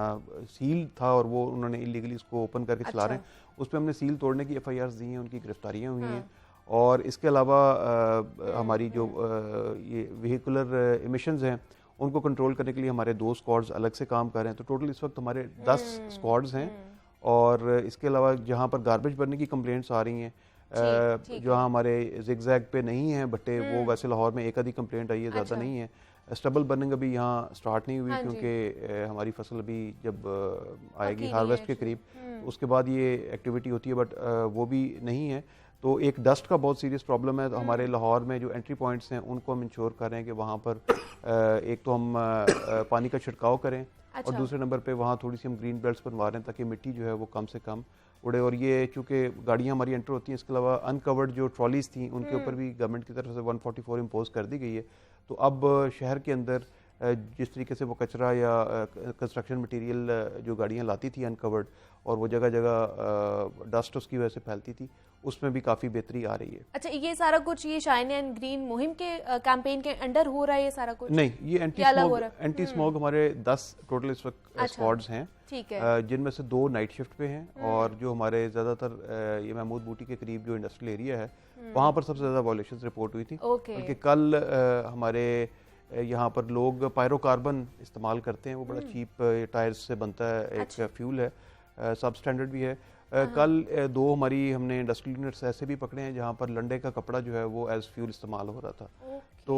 [SPEAKER 5] सील था और वो उन्होंने इलीगली उसको ओपन करके चला रहे हैं, उस पर हमने सील तोड़ने की FIRs दी हैं, उनकी गिरफ्तारियाँ हुई हैं। और इसके अलावा हमारी जो ये व्हीकुलर इमिशंस हैं उनको कंट्रोल करने के लिए हमारे 2 स्क्वाड्स अलग से काम कर रहे हैं। तो टोटल इस वक्त हमारे 10 स्क्वाड्स हैं। और इसके अलावा जहाँ पर गार्बेज भरने की कंप्लेंट्स आ रही हैं, जहाँ हमारे जिगजैग पे नहीं है भट्टे, वो वैसे लाहौर में एक आधी कंप्लेंट आई है, ज़्यादा नहीं है। स्टबल बर्निंग अभी यहाँ स्टार्ट नहीं हुई, क्योंकि हमारी फसल अभी जब आएगी हार्वेस्ट के करीब, उसके बाद ये एक्टिविटी होती है, बट वो भी नहीं है। तो एक डस्ट का बहुत सीरियस प्रॉब्लम है। तो हमारे लाहौर में जो एंट्री पॉइंट्स हैं उनको हम इंश्योर कर रहे हैं कि वहाँ पर एक तो हम पानी का छिड़काव करें, और दूसरे नंबर पे वहाँ थोड़ी सी हम ग्रीन बेल्ट्स बनवा रहे हैं ताकि मिट्टी जो है वो कम से कम उड़े। और ये चूँकि गाड़ियाँ हमारी एंटर होती हैं, इसके अलावा अनकवर्ड जो ट्रॉलीज थी उनके ऊपर भी गवर्नमेंट की तरफ से 144 इम्पोज कर दी गई है। तो अब शहर के अंदर जिस तरीके से वो कचरा या कंस्ट्रक्शन मटेरियल जो गाड़ियाँ लाती थी अनकवर्ड, और वो जगह जगह डस्ट उसकी वजह से फैलती थी, उसमें भी काफ़ी बेहतरी आ रही है।
[SPEAKER 1] अच्छा, ये सारा कुछ ये शाइन एंड ग्रीन मुहिम के कैंपेन के अंडर हो रहा है ये सारा कुछ?
[SPEAKER 5] नहीं, ये एंटी स्मॉग हमारे 10 टोटल इस वक्त स्क्वाड्स हैं, जिनमें से 2 नाइट शिफ्ट पे हैं। और जो हमारे ज़्यादातर ये महमूद बूटी के करीब जो इंडस्ट्रियल एरिया है, वहाँ पर सबसे ज़्यादा वायलेशंस रिपोर्ट हुई थी। बल्कि कल हमारे यहाँ पर लोग पायरोकार्बन इस्तेमाल करते हैं, वो बड़ा चीप टायर्स से बनता है, एक फ्यूल है, सब स्टैंडर्ड भी है। कल दो हमारी हमने इंडस्ट्रियल यूनिट्स ऐसे भी पकड़े हैं जहाँ पर लंडे का कपड़ा जो है वो एज फ्यूल इस्तेमाल हो रहा था। तो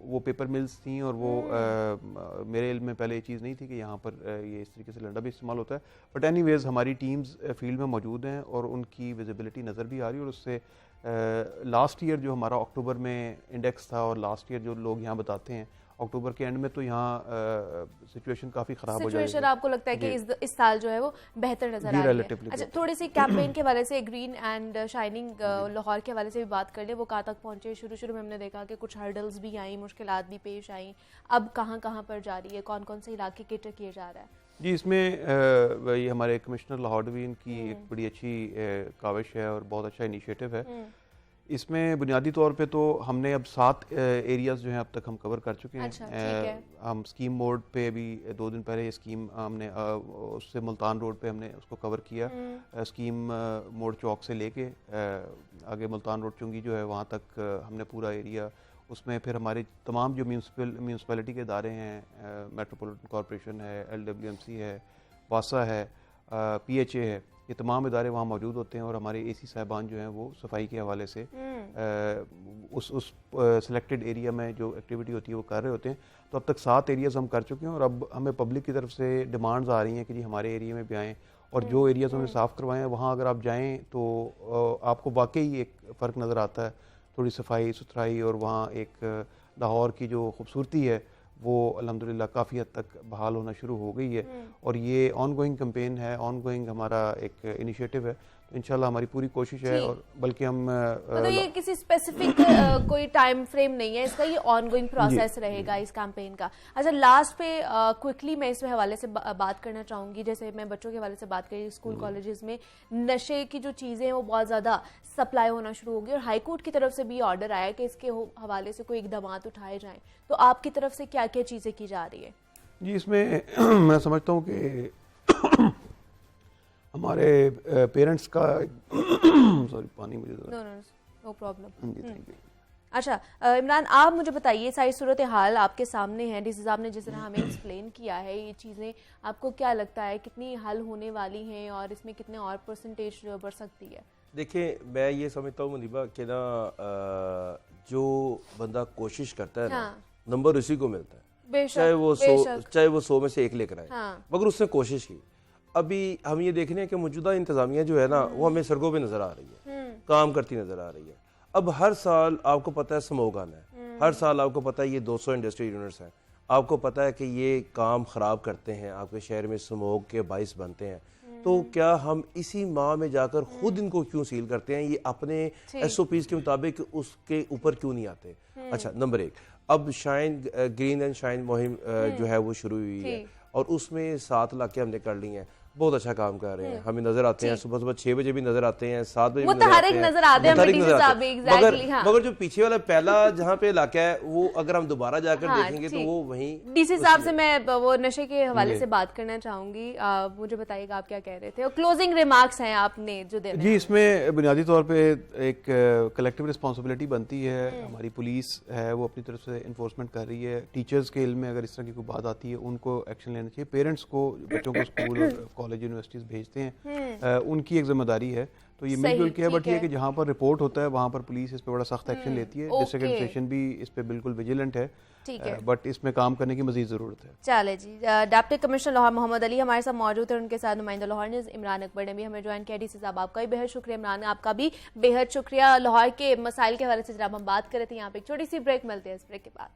[SPEAKER 5] वो पेपर मिल्स थी और वो मेरे इल्म में पहले ये चीज़ नहीं थी कि यहाँ पर ये इस तरीके से लंडा भी इस्तेमाल होता है। बट एनीवेज हमारी टीम्स फील्ड में मौजूद हैं और उनकी विजिबिलिटी नज़र भी आ रही है। और उससे लास्ट ईयर जो हमारा अक्टूबर में इंडेक्स था और लास्ट ईयर जो लोग यहाँ बताते हैं अक्टूबर के एंड में, तो यहाँ सिचुएशन काफ़ी ख़राब हो जाएगी।
[SPEAKER 1] सिचुएशन आपको लगता है कि इस साल जो है वो बेहतर नजर आ रही है। अच्छा, थोड़ी सी कैंपेन के हवाले से, ग्रीन एंड शाइनिंग लाहौर के हवाले से भी बात कर ले। वो कहाँ तक पहुंचे? शुरू में हमने देखा कि कुछ हर्डल्स भी आई, मुश्किलात भी पेश आई, अब कहाँ पर जा रही है, कौन कौन से इलाके केटर किए जा रहा है?
[SPEAKER 5] जी, इसमें ये हमारे कमिश्नर लाहौर डिवीजन की एक बड़ी अच्छी काविश है और बहुत अच्छा इनिशिएटिव है। इसमें बुनियादी तौर पे तो हमने अब 7 एरियाज जो हैं अब तक हम कवर कर चुके हैं।
[SPEAKER 1] अच्छा, ठीक है।
[SPEAKER 5] हम स्कीम मोड पे अभी 2 दिन पहले ये स्कीम हमने उससे मुल्तान रोड पे हमने उसको कवर किया। स्कीम मोड चौक से लेके आगे मुल्तान रोड चुंगी जो है वहाँ तक हमने पूरा एरिया, उसमें फिर हमारे तमाम जो म्यूनसिपैलिटी के इदारे हैं, मेट्रोपॉलिटन कॉरपोरेशन है, LWMC है, वासा है, PHA है, ये तमाम इदारे वहाँ मौजूद होते हैं और हमारे AC साहिबान जो हैं वो सफाई के हवाले से उस सिलेक्टेड एरिया में जो एक्टिविटी होती है वो कर रहे होते हैं। तो अब तक 7 एरियाज़ हम कर चुके हैं और अब हमें पब्लिक की तरफ से डिमांड्स आ रही हैं कि जी हमारे एरिया में भी आएँ और जो एरियाज़ हमने साफ़ करवाएं हैं वहाँ अगर आप जाएँ तो आपको वाकई एक फ़र्क नज़र आता है, थोड़ी सफाई सुथराई, और वहाँ एक लाहौर की जो खूबसूरती है वो अल्हम्दुलिल्लाह काफ़ी हद तक बहाल होना शुरू हो गई है। और ये ऑनगोइंग कैंपेन है, ऑनगोइंग हमारा एक इनिशिएटिव है। तो इंशाल्लाह हमारी पूरी कोशिश है और बल्कि हम
[SPEAKER 1] मतलब ये किसी स्पेसिफिक कोई टाइम फ्रेम नहीं है इसका, ये ऑनगोइंग प्रोसेस रहेगा इस कैंपेन का। अच्छा, लास्ट पे क्विकली मैं इसमें हवाले से बात करना चाहूँगी। जैसे मैं बच्चों के हवाले से बात करी, स्कूल कॉलेजेस में नशे की जो चीज़ें हैं वो बहुत ज़्यादा सप्लाई होना शुरू होगी और हाई कोर्ट की तरफ से भी ऑर्डर आया कि इसके हवाले से कोई इकदाम उठाए जाएं। तो आपकी तरफ से क्या क्या चीज़ें की जा रही है? जी,
[SPEAKER 5] इसमें मैं समझता हूँ कि हमारे पेरेंट्स का सॉरी पानी मुझे
[SPEAKER 1] नो प्रॉब्लम। अच्छा इमरान, आप मुझे बताइए, सारी सूरत हाल आपके सामने है, डीसी साहब ने जिस तरह हमें एक्सप्लेन किया है, ये चीज़ें आपको क्या लगता है कितनी हल होने वाली हैं और इसमें कितने और परसेंटेज बढ़ सकती है?
[SPEAKER 6] देखिए, मैं ये समझता हूँ मुनीबा कि ना जो बंदा कोशिश करता है ना, नंबर उसी को मिलता है, चाहे वो 100 में से 1 लेकर आए, मगर उसने कोशिश की। अभी हम ये देख रहे हैं कि मौजूदा इंतजामिया जो है ना वो हमें सड़कों पे नजर आ रही है, काम करती नजर आ रही है। अब हर साल आपको पता है स्मोक आना है, हर साल आपको पता है ये 200 इंडस्ट्री यूनिट्स हैं, आपको पता है कि ये काम खराब करते हैं, आपके शहर में स्मोक के बाइस बनते हैं। तो क्या हम इसी माह में जाकर खुद इनको क्यों सील करते हैं? ये अपने SOPs के मुताबिक उसके ऊपर क्यों नहीं आते? अच्छा, नंबर 1, अब ग्रीन एंड शाइन मुहिम जो है वो शुरू हुई है और उसमें 7 इलाके हमने कर लिए हैं। बहुत अच्छा काम कर रहे हैं, हमें नजर आते हैं, सुबह 6 बजे भी नजर आते हैं, 7 बजे भी
[SPEAKER 1] नजर आते हैं।
[SPEAKER 6] मगर जो पीछे वाला पहला जहाँ पे इलाका है वो अगर हम दोबारा जाकर देखेंगे तो वो वहीं।
[SPEAKER 1] डीसी साहब से मैं वो नशे के हवाले से बात करना चाहूंगी, मुझे बताइएगा आप क्या कह रहे थे और क्लोजिंग रिमार्क्स हैं आपने जो दे रहे हैं।
[SPEAKER 5] जी, इसमें बुनियादी तौर पे एक कलेक्टिव रिस्पॉन्सिबिलिटी बनती है, हमारी पुलिस है वो अपनी तरफ से इन्फोर्समेंट कर रही है, टीचर्स के इल्म में अगर इस तरह की कोई बात आती है उनको एक्शन लेना चाहिए, पेरेंट्स को बच्चों को स्कूल कॉलेज यूनिवर्सिटीज भेजते हैं उनकी एक जिम्मेदारी है। तो ये मिलजुल के है, बट ये कि जहाँ पर रिपोर्ट होता है वहाँ पर पुलिस इस पे बड़ा सख्त एक्शन लेती है, डिस्ट्रिक्ट एडमिनिस्ट्रेशन भी इस पे बिल्कुल विजिलेंट है, बट इसमें काम करने की मजीद जरूरत है।
[SPEAKER 1] चले जी, डिप्टी कमिश्नर लाहौर मोहम्मद अली हमारे साथ मौजूद है, उनके साथ नुमाइंदा लाहौर न्यूज़ इमरान अकबर ने भी हमें ज्वाइन किया। डीसी साहब आपका भी बेहद शुक्रिया, इमरान आपका भी बेहद शुक्रिया। लाहौर के मसाइल के हवाले से जनाब हम बात कर रहे थे, यहाँ पे एक छोटी सी ब्रेक, मिलते हैं इस ब्रेक के बाद।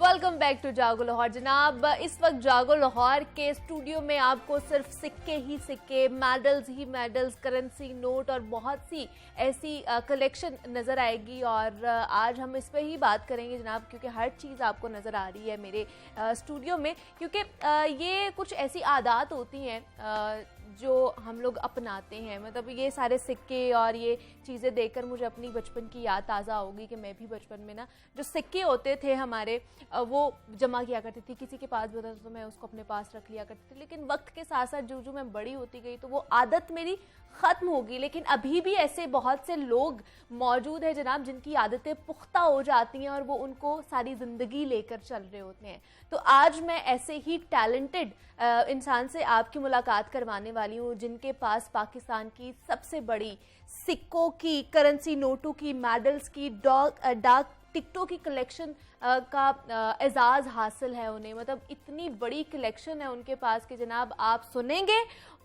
[SPEAKER 1] वेलकम बैक टू जागो लाहौर। जनाब, इस वक्त जागो लाहौर के स्टूडियो में आपको सिर्फ सिक्के ही सिक्के, मेडल्स ही मेडल्स, करेंसी नोट और बहुत सी ऐसी कलेक्शन नज़र आएगी और आज हम इस पे ही बात करेंगे जनाब, क्योंकि हर चीज़ आपको नज़र आ रही है मेरे स्टूडियो में, क्योंकि ये कुछ ऐसी आदत होती हैं जो हम लोग अपनाते हैं, मतलब ये सारे सिक्के और ये चीज़ें देखकर मुझे अपनी बचपन की याद ताज़ा होगी कि मैं भी बचपन में ना जो सिक्के होते थे हमारे वो जमा किया करती थी। किसी के पास भी होता था तो मैं उसको अपने पास रख लिया करती थी। लेकिन वक्त के साथ साथ जो मैं बड़ी होती गई तो वो आदत मेरी ख़त्म होगी। लेकिन अभी भी ऐसे बहुत से लोग मौजूद हैं जनाब जिनकी आदतें पुख्ता हो जाती हैं और वो उनको सारी ज़िंदगी लेकर चल रहे होते हैं। तो आज मैं ऐसे ही टैलेंटेड इंसान से आपकी मुलाकात करवाने वाली हूँ जिनके पास पाकिस्तान की सबसे बड़ी सिक्कों की, करेंसी नोटों की, मेडल्स की, डाक टिकटों की कलेक्शन का एजाज़ हासिल है उन्हें। मतलब इतनी बड़ी कलेक्शन है उनके पास कि जनाब आप सुनेंगे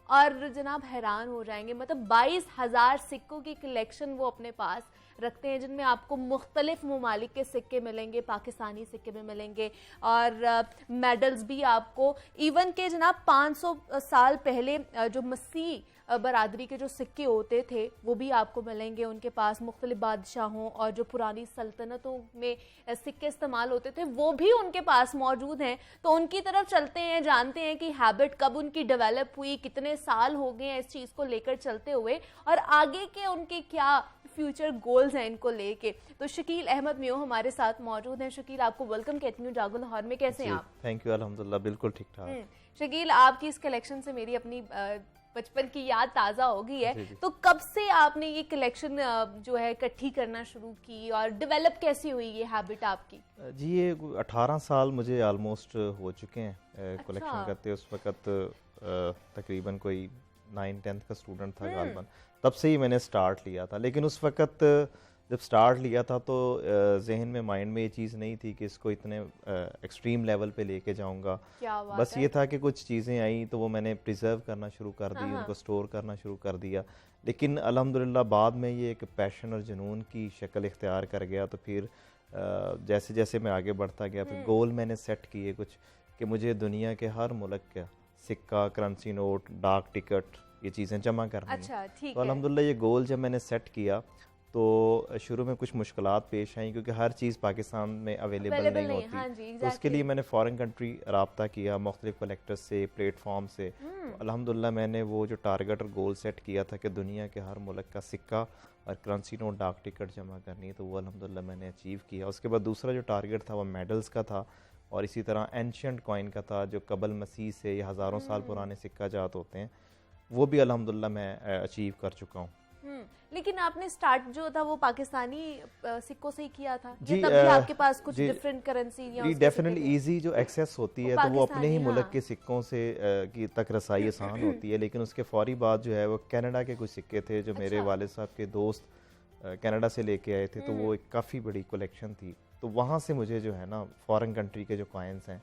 [SPEAKER 1] और जनाब हैरान हो जाएंगे। मतलब 22,000 सिक्कों की कलेक्शन वो अपने पास रखते हैं जिनमें आपको मुख्तलिफ ममालिक के सिक्के मिलेंगे, पाकिस्तानी सिक्के भी मिलेंगे और मेडल्स भी आपको। इवन के जनाब 500 साल पहले जो मसीह बरादरी के जो सिक्के होते थे वो भी आपको मिलेंगे उनके पास। मुख्तलिफ बादशाहों और जो पुरानी सल्तनतों में सिक्के इस्तेमाल होते थे वो भी उनके पास मौजूद हैं। तो उनकी तरफ चलते हैं, जानते हैं कि हैबिट कब उनकी डेवलप हुई, कितने साल हो गए हैं इस चीज़ को लेकर चलते हुए और आगे के उनके क्या फ्यूचर गोल्स हैं इनको लेके। तो शकील अहमद मियो हमारे साथ मौजूद हैं। शकील, आपको वेलकम कहती हूँ जागो लाहौर में। कैसे हैं आप?
[SPEAKER 6] थैंक यू, अल्हम्दुलिल्लाह बिल्कुल ठीक ठाक।
[SPEAKER 1] शकील, आपकी इस कलेक्शन से मेरी अपनी बचपन की याद ताज़ा हो गई है। तो कब से आपने ये कलेक्शन जो है इकट्ठी करना शुरू की और डेवलप कैसी हुई ये हैबिट आपकी?
[SPEAKER 6] जी ये 18 साल मुझे ऑलमोस्ट हो चुके हैं कलेक्शन करते। उस वक़्त तकरीबन कोई 9-10th का स्टूडेंट था गालबन, तब से ही मैंने स्टार्ट लिया था। लेकिन उस वक़्त जब स्टार्ट लिया था तो जहन में, माइंड में ये चीज़ नहीं थी कि इसको इतने एक्सट्रीम लेवल पे लेके जाऊंगा। बस ये था कि कुछ चीज़ें आई तो वो मैंने प्रिजर्व करना शुरू कर दी, उनको स्टोर करना शुरू कर दिया। लेकिन अल्हम्दुलिल्लाह बाद में ये एक पैशन और जुनून की शक्ल इख्तियार कर गया। तो फिर जैसे जैसे मैं आगे बढ़ता गया फिर गोल मैंने सेट किए कुछ कि मुझे दुनिया के हर मुल्क का सिक्का, करेंसी नोट, डाक टिकट, ये चीज़ें जमा करनी है। तो अल्हम्दुलिल्लाह ये गोल जब मैंने सेट किया तो शुरू में कुछ मुश्किलात पेश आई क्योंकि हर चीज़ पाकिस्तान में अवेलेबल नहीं होती।
[SPEAKER 1] हाँ जी,
[SPEAKER 6] तो उसके लिए मैंने फ़ॉरेन कंट्री रब्ता किया, मुख्तलिफ कलेक्टर्स से, प्लेटफॉर्म से। तो अल्हम्दुलिल्लाह मैंने वो जो टारगेट और गोल सेट किया था कि दुनिया के हर मुल्क का सिक्का और करेंसी नोट, डाक टिकट जमा करनी है, तो वो अल्हम्दुलिल्लाह मैंने अचीव किया। उसके बाद दूसरा जो टारगेट था वो मेडल्स का था और इसी तरह एंशियंट कॉइन का था जो कबल मसीह से या हज़ारों साल पुराने सिक्का जात होते हैं, वो भी अल्हम्दुलिल्लाह मैं अचीव कर चुका हूँ।
[SPEAKER 1] लेकिन आपने स्टार्ट जो था वो पाकिस्तानी सिक्कों से ही किया था जी? तभी आपके पास कुछ डिफरेंट करेंसी या
[SPEAKER 6] डेफिनेटली इजी जो एक्सेस होती है तो वो अपने ही मुल्क के सिक्कों से की तक रसाई आसान होती है। लेकिन उसके फौरी बाद जो है वो कनाडा के कुछ सिक्के थे जो मेरे वालिद साहब के दोस्त कनाडा से लेके आए थे। तो वो एक काफ़ी बड़ी कलेक्शन थी। तो वहाँ से मुझे जो है ना फॉरेन कंट्री के जो कॉइन्स हैं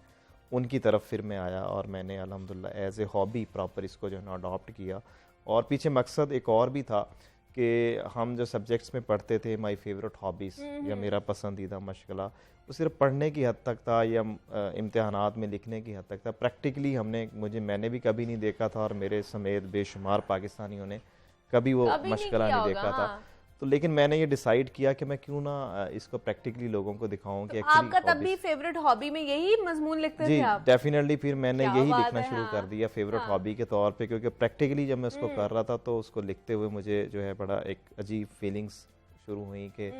[SPEAKER 6] उनकी तरफ फिर मैं आया और मैंने अल्हम्दुलिल्लाह एज ए हॉबी प्रॉपर इसको जो है ना अडॉप्ट किया। और पीछे मकसद एक और भी था कि हम जो सब्जेक्ट्स में पढ़ते थे, माय फेवरेट हॉबीज़ या मेरा पसंदीदा मशगला, वो सिर्फ पढ़ने की हद तक था या इम्तिहानात में लिखने की हद तक था। प्रैक्टिकली मैंने भी कभी नहीं देखा था और मेरे समेत बेशुमार पाकिस्तानियों ने कभी वो मशगला नहीं देखा था। तो लेकिन मैंने ये डिसाइड किया कि मैं क्यों ना इसको प्रैक्टिकली लोगों को दिखाऊं कि
[SPEAKER 1] एक्चुअली आपका तब भी फेवरेट हॉबी में यही मजमून लिखते थे आप?
[SPEAKER 6] डेफिनेटली फिर मैंने यही लिखना शुरू कर दिया फेवरेट हॉबी के तौर पे, क्योंकि प्रैक्टिकली जब मैं उसको कर रहा था तो उसको लिखते हुए मुझे जो है बड़ा एक अजीब फीलिंग्स शुरू हुई कि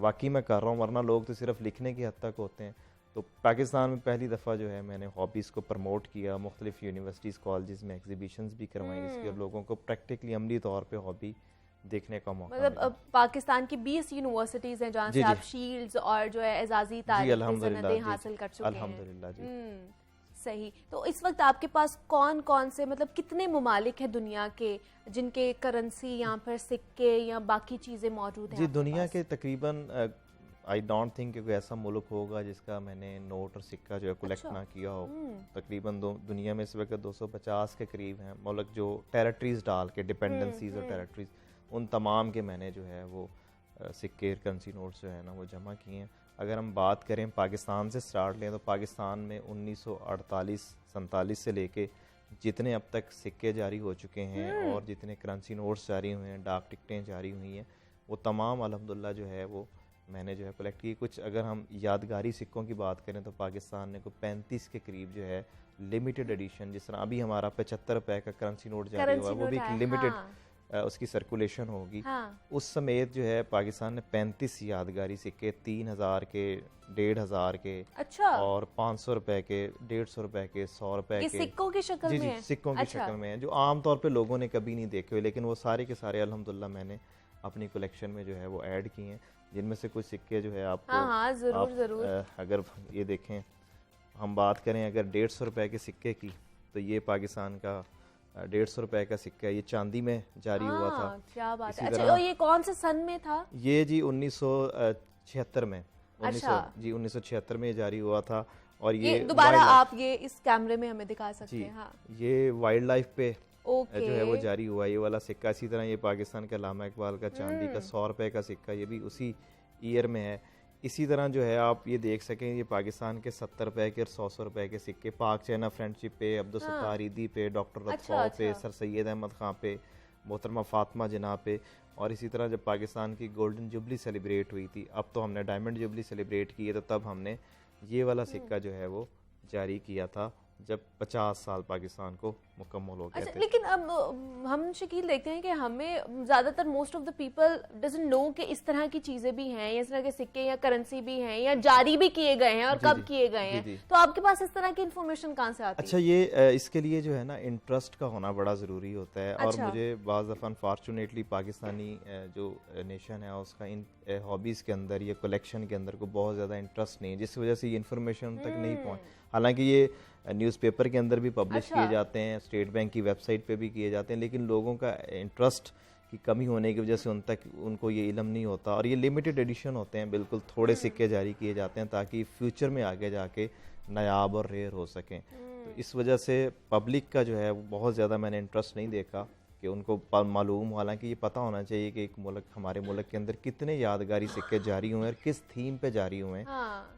[SPEAKER 6] वाकई मैं कर रहा हूँ, वरना लोग तो सिर्फ लिखने की हद तक होते हैं। तो पाकिस्तान में पहली दफ़ा जो है मैंने हॉबीज़ को प्रमोट किया, मुख्तलिफ यूनिवर्सिटीज़ कॉलेजेस में एग्जीबिशंस भी करवाई जिसकी और लोगों को प्रैक्टिकली अमली तौर पर हॉबी देखने का मौका।
[SPEAKER 1] मतलब पाकिस्तान की 20 यूनिवर्सिटीज हैं जहाँ से आप शील्ड्स और जो है एजाजी तारीखी सनदें हासिल कर चुके हैं।
[SPEAKER 6] अल्हम्दुलिल्लाह जी।
[SPEAKER 1] सही। तो इस वक्त आपके पास कौन कौन से, मतलब कितने ममालिक हैं दुनिया के जिनके करेंसी यहाँ पर सिक्के या बाकी चीज़ें मौजूद हैं?
[SPEAKER 6] जी दुनिया के तकरीबन आई डोंट थिंक कोई ऐसा मुल्क होगा जिसका मैंने नोट और सिक्का जो है कलेक्ट ना किया हो। तकरीबन दुनिया में इस वक्त 250 के करीब हैं मुल्क जो टेरिटरीज डाल के, डिपेंडेंसीज और टेरिटरीज, उन तमाम के मैंने जो है वो सिक्के, करेंसी नोट्स जो है ना वो जमा किए हैं। अगर हम बात करें पाकिस्तान से स्टार्ट लें तो पाकिस्तान में 1948-47 से लेके जितने अब तक सिक्के जारी हो चुके हैं और जितने करेंसी नोट्स जारी हुए हैं, डाक टिकटें जारी हुई हैं, वो तमाम अल्हम्दुलिल्लाह जो है वो
[SPEAKER 7] मैंने जो है कलेक्ट की। कुछ अगर हम यादगारी सिक्कों की बात करें तो पाकिस्तान ने कोई 35 के करीब जो है लिमिटेड एडिशन, जिस तरह अभी हमारा 75 रुपए का करेंसी नोट जारी हुआ, वो भी एक लिमिटेड उसकी सर्कुलेशन होगी। उस समेत जो है पाकिस्तान ने 35 यादगारी सिक्के 3000 के, 1500 के, और 500 रुपए के, 150 रुपए के, 100 रुपए के
[SPEAKER 1] सिक्कों की शक्ल में है?
[SPEAKER 7] सिक्कों की शक्ल में है, जो आमतौर पे लोगों ने कभी नहीं देखे हुए, लेकिन वो सारे के सारे अल्हम्दुलिल्लाह मैंने अपनी कलेक्शन में जो है वो ऐड किए हैं, जिनमें से कुछ सिक्के जो है आपको
[SPEAKER 1] जरूर
[SPEAKER 7] अगर ये देखें, हम बात करें अगर 150 रुपए के सिक्के की, तो ये पाकिस्तान का 150 रुपए का सिक्का है, ये चांदी में जारी हुआ था।
[SPEAKER 1] क्या बात है। अच्छा, ये कौन से सन में था?
[SPEAKER 7] ये जी 1976 में, 1976 में जारी हुआ था। और ये
[SPEAKER 1] दोबारा आप ये इस कैमरे में हमें दिखा सकते हैं? हाँ।
[SPEAKER 7] ये वाइल्ड लाइफ पे जो है वो जारी हुआ ये वाला सिक्का। इसी तरह ये पाकिस्तान के अल्लामा इकबाल का चांदी का 100 रुपए का सिक्का, ये भी उसी ईयर में है। इसी तरह जो है आप ये देख सकें, ये पाकिस्तान के 70 रुपए के और 100 रुपए के सिक्के पाक चाइना फ्रेंडशिप पे, अब्दुल सत्तार ईदी पे, डॉक्टर रतफा पे, सर सैयद अहमद खां पे, मोहतरमा फातिमा जिन्ना पे। और इसी तरह जब पाकिस्तान की गोल्डन जुबली सेलिब्रेट हुई थी, अब तो हमने डायमंड जुबली सेलिब्रेट की है, तो तब हमने ये वाला सिक्का जो है वो जारी किया था जब 50 साल पाकिस्तान को मुकम्मल हो गए थे।
[SPEAKER 1] लेकिन अब हम शकील देखते हैं कि हमें ज़्यादातर most of the people doesn't know कि इस तरह की चीज़ें भी हैं, इस तरह के सिक्के या करेंसी भी हैं, या जारी भी किए गए हैं और कब किए गए हैं। तो आपके पास इस तरह की इन्फॉर्मेशन कहाँ से आती है?
[SPEAKER 7] अच्छा, ये इसके लिए जो है ना इंटरेस्ट का होना बड़ा ज़रूरी होता है। और मुझे बाज़ दफ़ा अनफॉर्चुनेटली पाकिस्तानी जो नेशन है उसका इन हॉबीज़ के अंदर, ये कलेक्शन के अंदर को बहुत ज़्यादा इंटरेस्ट नहीं है, जिस वजह से ये इन्फॉर्मेशन तक नहीं पहुँच। हालांकि ये न्यूज़पेपर के अंदर भी पब्लिश किए जाते हैं, स्टेट बैंक की वेबसाइट पे भी किए जाते हैं, लेकिन लोगों का इंटरेस्ट की कमी होने की वजह से उनको ये इल्म नहीं होता। और ये लिमिटेड एडिशन होते हैं, बिल्कुल थोड़े सिक्के जारी किए जाते हैं ताकि फ्यूचर में आगे जाके नायाब और रेयर हो सकें। तो इस वजह से पब्लिक का जो है वो बहुत ज़्यादा मैंने इंटरेस्ट नहीं देखा कि उनको मालूम, हालांकि ये पता होना चाहिए कि एक मुल्क, हमारे मुल्क के अंदर कितने यादगारी सिक्के जारी हुए हैं और किस थीम पे जारी हुए हैं।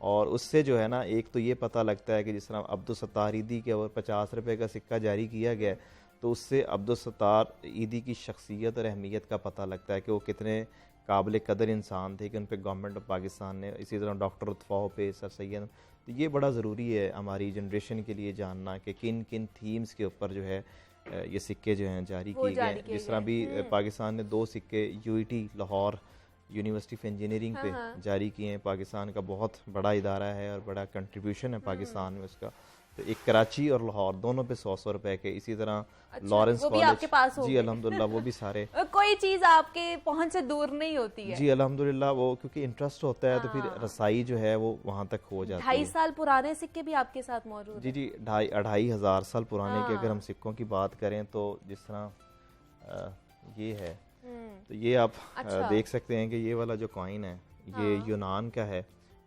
[SPEAKER 7] और उससे जो है ना एक तो ये पता लगता है कि जिस तरह अब्दुल सत्तार ईदी के और 50 रुपए का सिक्का जारी किया गया है, तो उससे अब्दुल सत्तार ईदी की शख्सियत और अहमियत का पता लगता है कि वो कितने काबिल कदर इंसान थे, कि उन पर गवर्नमेंट ऑफ पाकिस्तान ने, इसी तरह डॉक्टर रतफा पे, सर सैयद। तो ये बड़ा ज़रूरी है हमारी जनरेशन के लिए जानना कि किन किन थीम्स के ऊपर जो है ये सिक्के जो हैं जारी किए गए। जिस तरह भी पाकिस्तान ने 2 सिक्के UET Lahore university of engineering पे जारी किए हैं। पाकिस्तान का बहुत बड़ा इदारा है और बड़ा कंट्रीब्यूशन है पाकिस्तान में उसका। तो एक कराची और लाहौर दोनों पे 100 रुपए के। इसी तरह लॉरेंस
[SPEAKER 1] कॉलेज आपके पास
[SPEAKER 7] जी अल्हम्दुलिल्लाह वो भी सारे
[SPEAKER 1] कोई चीज आपके पहुंच से दूर नहीं होती है
[SPEAKER 7] जी अल्हम्दुलिल्लाह। वो क्योंकि इंटरेस्ट होता है तो फिर रसाई जो है वो वहाँ तक हो जाती है।
[SPEAKER 1] 2.5 साल पुराने सिक्के भी आपके साथ मौजूद
[SPEAKER 7] जी जी 2,500 साल पुराने की अगर हम सिक्कों की बात करें तो जिस तरह ये है तो ये आप देख सकते हैं कि ये वाला जो कॉइन है ये यूनान का है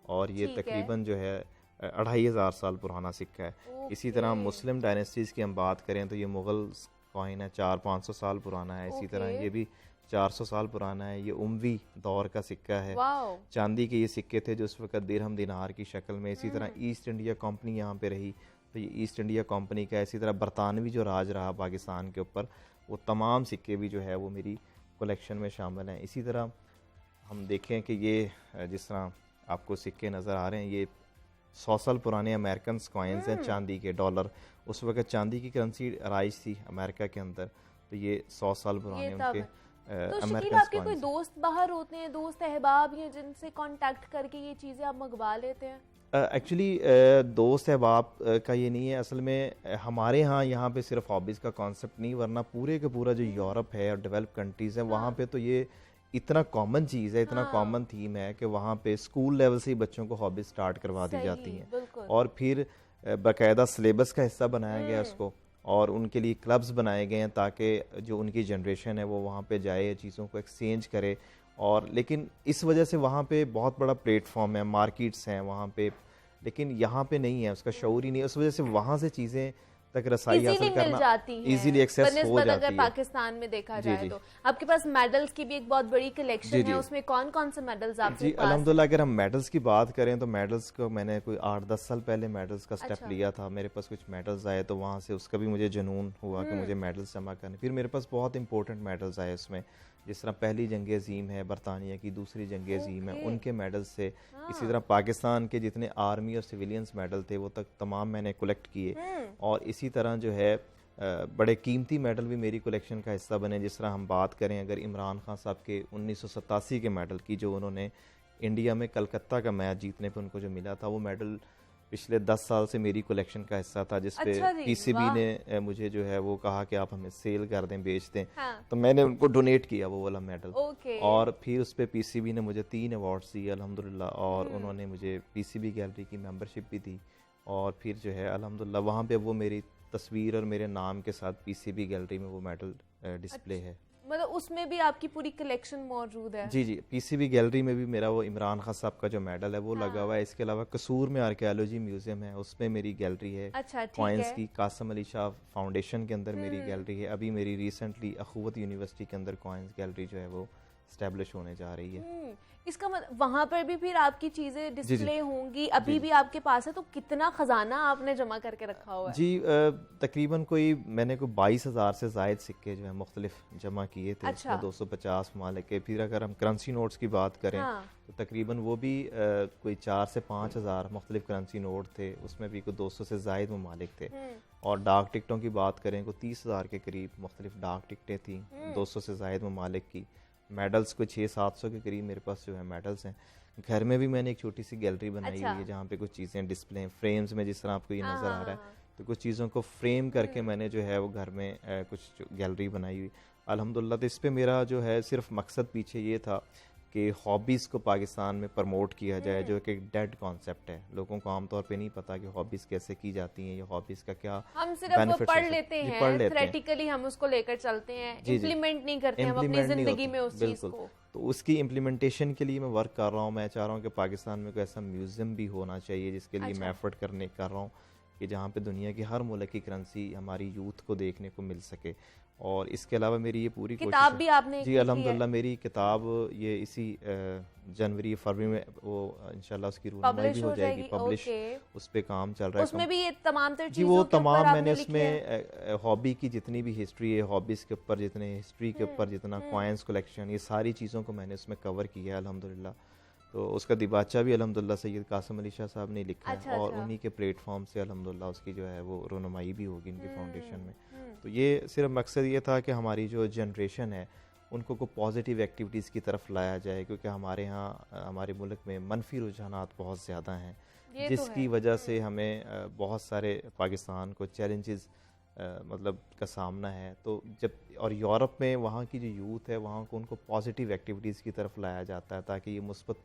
[SPEAKER 7] और ये तकरीबन जो है 2,500 साल पुराना सिक्का है। इसी तरह मुस्लिम डायनेस्टीज़ की हम बात करें तो ये मुग़ल कॉइन है 400-500 साल पुराना है। इसी तरह ये भी 400 साल पुराना है। ये उमवी दौर का सिक्का है। चांदी के ये सिक्के थे जो उस वक्त दिरहम दिनार की शक्ल में। इसी तरह ईस्ट इंडिया कंपनी यहाँ पे रही तो ये ईस्ट इंडिया कंपनी का। इसी तरह बरतानवी जो राज रहा पाकिस्तान के ऊपर वो तमाम सिक्के भी जो है वो मेरी कलेक्शन में शामिल हैं। इसी तरह हम देखें कि ये जिस तरह आपको सिक्के नज़र आ रहे हैं ये 100 साल पुराने अमेरिकन कॉइन्स हैं चांदी के डॉलर। उस वक्त चांदी की करेंसी राइज थी अमेरिका के अंदर तो ये 100 साल पुराने उनके
[SPEAKER 1] तो शकील आपके कोई दोस्त बाहर होते हैं, दोस्त अहबाब या जिनसे कांटेक्ट करके ये चीज़ें आप मंगवा लेते हैं?
[SPEAKER 7] एक्चुअली दोस्त अहबाब का ये नहीं है। असल में हमारे यहाँ पे सिर्फ हॉबीज़ का कॉन्सेप्ट नहीं वरना पूरे का पूरा जो यूरोप है और डेवलप कंट्रीज़ हैं वहाँ पे तो ये इतना कॉमन चीज़ है, इतना कॉमन थीम है कि वहाँ पे स्कूल लेवल से ही बच्चों को हॉबी स्टार्ट करवा दी जाती हैं और फिर बाकायदा सिलेबस का हिस्सा बनाया गया उसको और उनके लिए क्लब्स बनाए गए हैं ताकि जो उनकी जनरेशन है वो वहाँ पे जाए चीज़ों को एक्सचेंज करे। और लेकिन इस वजह से वहाँ पे बहुत बड़ा प्लेटफॉर्म है, मार्केट्स हैं वहाँ पे, लेकिन यहाँ पे नहीं है, उसका शऊर ही नहीं है। उस वजह से वहाँ से चीज़ें तक रसाई हासिल करना इजीली एक्सेस हो जाती है।
[SPEAKER 1] पाकिस्तान में देखा जाए तो आपके पास मेडल्स की भी एक बहुत बड़ी कलेक्शन है, उसमें कौन कौन से मेडल्स आपके
[SPEAKER 7] जी अल्हम्दुलिल्लाह। अगर हम मेडल्स की बात करें तो मेडल्स को मैंने कोई 8-10 साल पहले मेडल्स का स्टेप लिया था। मेरे पास कुछ मेडल्स आए तो वहाँ से उसका भी मुझे जुनून हुआ कि मुझे मेडल्स जमा करने। फिर मेरे पास बहुत इंपॉर्टेंट मेडल्स आए उसमें जिस तरह पहली जंग अजीम है बरतानिया की, दूसरी जंग अजीम है, उनके मेडल्स से, इसी तरह पाकिस्तान के जितने आर्मी और सिविलियंस मेडल थे वो तक तमाम मैंने कलेक्ट किए। और इसी तरह जो है बड़े कीमती मेडल भी मेरी कलेक्शन का हिस्सा बने। जिस तरह हम बात करें अगर इमरान खान साहब के 1987 के मेडल की, जो उन्होंने इंडिया में कलकत्ता का मैच जीतने पे उनको जो मिला था, वो मेडल पिछले 10 साल से मेरी कलेक्शन का हिस्सा था, जिसपे पीसीबी ने मुझे जो है वो कहा कि आप हमें सेल कर दें, बेच दें। तो मैंने उनको डोनेट किया वो वाला मेडल। और फिर उस पे पीसीबी ने मुझे 3 अवार्ड्स दिए अल्हम्दुलिल्लाह, और उन्होंने मुझे पीसीबी गैलरी की मेंबरशिप भी दी। और फिर जो है अल्हम्दुलिल्लाह वहाँ पे वो मेरी तस्वीर और मेरे नाम के साथ पीसीबी गैलरी में वो मेडल डिस्प्ले है।
[SPEAKER 1] मतलब उसमें भी आपकी पूरी कलेक्शन मौजूद है?
[SPEAKER 7] जी जी, पीसीबी गैलरी में भी मेरा वो इमरान खान साहब का जो मेडल है वो लगा हुआ है। इसके अलावा कसूर में आर्कियोलॉजी म्यूजियम है, उसमें मेरी गैलरी है।
[SPEAKER 1] अच्छा,
[SPEAKER 7] कॉइन्स की कासम अली शाह फाउंडेशन के अंदर मेरी गैलरी है। अभी मेरी रिसेंटली अखुवत यूनिवर्सिटी के अंदर कॉइन्स गैलरी जो है वो स्टैब्लिश होने जा रही है।
[SPEAKER 1] इसका मतलब वहाँ पर भी फिर आपकी चीजें डिस्प्ले होंगी, अभी भी आपके पास है? तो कितना खजाना आपने जमा करके रखा हुआ है?
[SPEAKER 7] जी तकरीबन मैंने 22,000 से जायद सिक्के जो है मुख्तलिफ जमा किए थे।
[SPEAKER 1] अच्छा।
[SPEAKER 7] 250 ममालिक के। फिर अगर हम करेंसी नोट्स की बात करें तो तकरीबन वो भी कोई 4 से 5,000 मुख्तलिफ करेंसी नोट थे, उसमें भी कोई 200 से जायद ममालिक थे। और डाक टिकटों की बात करें को 30,000 के करीब मुख्तलिफ डाक टिकटें थी, 200 से जायद ममालिक की। मेडल्स को 600-700 के करीब मेरे पास जो है मेडल्स हैं। घर में भी मैंने एक छोटी सी गैलरी बनाई हुई है जहाँ पे कुछ चीज़ें डिस्प्ले फ्रेम्स में, जिस तरह आपको ये नज़र आ रहा है, तो कुछ चीज़ों को फ्रेम करके मैंने जो है वो घर में कुछ गैलरी बनाई हुई अल्हम्दुलिल्लाह। तो इस पर मेरा जो है सिर्फ मकसद पीछे ये था कि हॉबीज़ को पाकिस्तान में प्रमोट किया जाए, जो कि एक डेड कॉन्सेप्ट है। लोगों को आमतौर पे नहीं पता कि हॉबीज़ कैसे की जाती हैं, ये हॉबीज़ का क्या
[SPEAKER 1] हम सिर्फ पढ़ लेते हैं, थ्योरेटिकली हम उसको लेकर चलते हैं, इम्प्लीमेंट नहीं करते हम अपनी जिंदगी में उस चीज़ को।
[SPEAKER 7] तो उसकी इम्प्लीमेंटेशन के लिए मैं वर्क कर रहा हूँ। मैं चाह रहा हूँ कि पाकिस्तान में कोई ऐसा म्यूज़ियम भी होना चाहिए, जिसके लिए मैं एफर्ट कर रहा हूँ कि जहाँ पे दुनिया की हर मुल्क की करेंसी हमारी यूथ को देखने को मिल सके। और इसके अलावा मेरी ये पूरी
[SPEAKER 1] किताब भी आपने
[SPEAKER 7] जी अल्हम्दुलिल्लाह मेरी किताब ये इसी जनवरी फरवरी में वो इंशाल्लाह उसकी रूनमाई भी हो जाएगी, पब्लिश उस पे काम चल रहा है।
[SPEAKER 1] उसमें भी ये तमाम
[SPEAKER 7] जी वो तमाम मैंने उसमें हॉबी की जितनी भी हिस्ट्री है, हॉबीज़ के ऊपर जितने हिस्ट्री के ऊपर जितना कॉइन्स कलेक्शन, ये सारी चीज़ों को मैंने उसमें कवर किया है अल्हम्दुलिल्लाह। तो उसका दिबाचा भी अल्हम्दुलिल्लाह सैयद कासिम अली शाह साहब ने लिखा है, और उन्हीं के प्लेटफॉर्म से अल्हम्दुलिल्लाह उसकी जो है वो रोनुमाई भी होगी इनकी फाउंडेशन में। तो ये सिर्फ मकसद ये था कि हमारी जो जनरेशन है उनको को पॉजिटिव एक्टिविटीज़ की तरफ लाया जाए, क्योंकि हमारे यहाँ हमारे मुल्क में मनफी रुझानात बहुत ज़्यादा हैं, जिसकी वजह से हमें बहुत सारे पाकिस्तान को चैलेंजेस मतलब का सामना है। तो जब और यूरोप में वहाँ की जो यूथ है वहाँ को उनको पॉजिटिव एक्टिविटीज़ की तरफ लाया जाता है, ताकि ये मुस्बत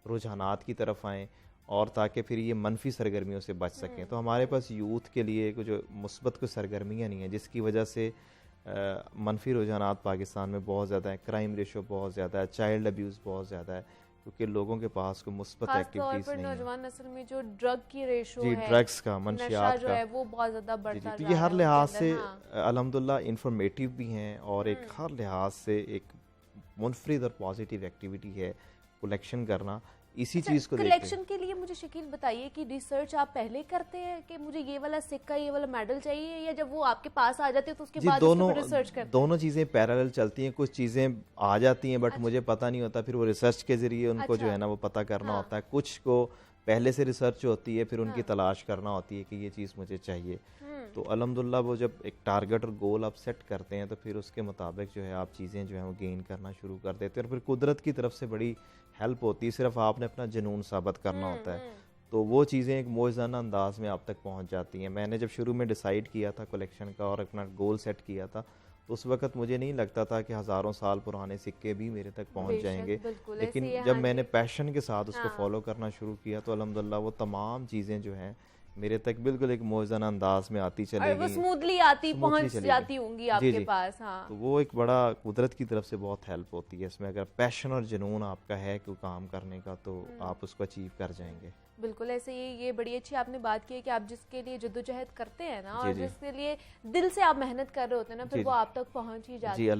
[SPEAKER 7] रुझानात की तरफ आएँ और ताकि फिर ये मनफी सरगर्मियों से बच सकें। तो हमारे पास यूथ के लिए जो मुस्बत कोई सरगर्मियाँ नहीं हैं, जिसकी वजह से मनफी रुझानात पाकिस्तान में बहुत ज़्यादा है, क्राइम रेशो बहुत ज़्यादा है, चाइल्ड अब्यूज़ बहुत ज़्यादा है, क्योंकि लोगों के पास कोई मुस्बत एक्टिविटीज़ नहीं है।
[SPEAKER 1] नौजवान नस्ल में जो ड्रग की रेशो
[SPEAKER 7] जी
[SPEAKER 1] है,
[SPEAKER 7] ड्रग्स का, मंशियात
[SPEAKER 1] जो
[SPEAKER 7] का
[SPEAKER 1] है वो बहुत ज़्यादा बढ़ता जा रहा है।
[SPEAKER 7] ये हर लिहाज से अल्हम्दुलिल्लाह इंफॉर्मेटिव भी हैं, और एक हर लिहाज से एक मुनफरिद और पॉजिटिव एक्टिविटी है कलेक्शन करना। इसी चीज़ को
[SPEAKER 1] कलेक्शन के लिए मुझे शकील बताइए कि रिसर्च आप पहले करते हैं कि मुझे ये वाला सिक्का, ये वाला मेडल चाहिए, या जब वो आपके पास आ जाते हैं तो उसके बाद रिसर्च करते हैं? दोनों
[SPEAKER 7] चीज़ें पैरेलल चलती हैं। कुछ चीज़ें आ जाती हैं बट मुझे पता नहीं होता, फिर वो रिसर्च के ज़रिए उनको जो है ना वो पता करना होता है। कुछ को पहले से रिसर्च होती है, फिर उनकी तलाश करना होती है कि ये चीज़ मुझे चाहिए। तो अल्हम्दुलिल्लाह वो जब एक टारगेट और गोल आप सेट करते हैं तो फिर उसके मुताबिक जो है आप चीज़ें जो हैं वो गेन करना शुरू कर देते हैं, और फिर कुदरत की तरफ से बड़ी हेल्प होती है। सिर्फ आपने अपना जुनून साबित करना होता है, तो वो चीज़ें एक मौजज़ाना अंदाज में आप तक पहुंच जाती हैं। मैंने जब शुरू में डिसाइड किया था कलेक्शन का और अपना गोल सेट किया था, तो उस वक्त मुझे नहीं लगता था कि हज़ारों साल पुराने सिक्के भी मेरे तक पहुंच जाएंगे, लेकिन जब मैंने पैशन के साथ उसको फॉलो करना शुरू किया तो अल्हम्दुलिल्लाह वो तमाम चीज़ें जो हैं मेरे तक बिल्कुल एक मौजज़ाना अंदाज में आती चलेगी,
[SPEAKER 1] वो स्मूथली पहुंच जाती होंगी आपके पास। हाँ।
[SPEAKER 7] तो वो एक बड़ा कुदरत की तरफ से बहुत हेल्प होती है इसमें। अगर पैशन और जुनून आपका है कोई काम करने का तो आप उसको अचीव कर जाएंगे।
[SPEAKER 1] बिल्कुल ऐसे ही ये बड़ी अच्छी आपने बात की है कि आप जिसके लिए जद्दोजहद करते हैं ना, और जिसके लिए दिल से आप मेहनत कर रहे होते हैं ना, फिर वो आप तक पहुंच ही जाती है।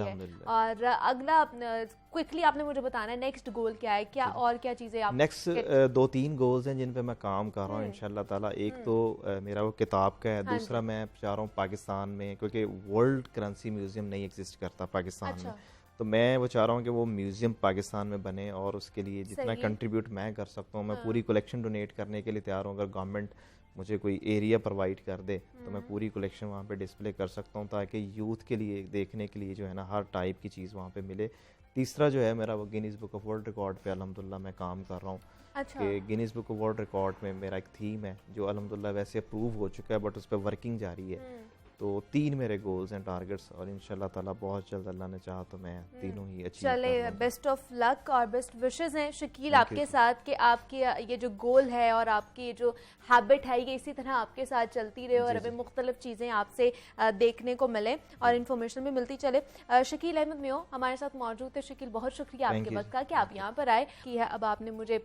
[SPEAKER 1] और अगला क्विकली आपने मुझे बताना है नेक्स्ट गोल क्या है, क्या और क्या चीजें आप
[SPEAKER 7] नेक्स्ट 2-3 गोल्स हैं जिन पे मैं काम कर रहा हूँ इंशाल्लाह ताला। एक तो मेरा वो किताब का है, दूसरा मैं चाह रहा हूँ पाकिस्तान में, क्योंकि वर्ल्ड करेंसी म्यूजियम नहीं एग्जिस्ट करता पाकिस्तान में, तो मैं वो चाह रहा हूँ कि वो म्यूज़ियम पाकिस्तान में बने और उसके लिए जितना
[SPEAKER 1] सही है।
[SPEAKER 7] कंट्रीब्यूट मैं कर सकता हूँ, मैं पूरी कलेक्शन डोनेट करने के लिए तैयार हूँ। अगर गवर्नमेंट मुझे कोई एरिया प्रोवाइड कर दे तो मैं पूरी कलेक्शन वहाँ पे डिस्प्ले कर सकता हूँ, ताकि यूथ के लिए देखने के लिए जो है ना हर टाइप की चीज़ वहाँ पे मिले। तीसरा जो है मेरा वो Guinness book of world record पे अल्हम्दुलिल्लाह मैं काम कर रहा हूँ।
[SPEAKER 1] अच्छा।
[SPEAKER 7] कि Guinness book of world record में मेरा एक थीम है जो अल्हम्दुलिल्लाह वैसे अप्रूव हो चुका है, बट उस पर वर्किंग जारी है। तो 3 मेरे गोल्स हैं, टारगेट्स, और इंशाल्लाह ताला बहुत जल्द अल्लाह ने चाहा तो मैं तीनों ही अचीव
[SPEAKER 1] चले,
[SPEAKER 7] कर लूँगा।
[SPEAKER 1] बेस्ट ऑफ लक और बेस्ट विशेस हैं शकील आपके साथ कि आपकी ये जो गोल है और आपकी जो हैबिट है ये इसी तरह आपके साथ चलती रहे और हमें मुख्तलिफ चीज़ें आपसे देखने को मिले और इन्फॉर्मेशन भी मिलती चले। शकील अहमद मियो हमारे साथ मौजूद थे। शकील, बहुत शुक्रिया आपके वक्त का कि आप यहाँ पर आए कि है। अब आपने मुझे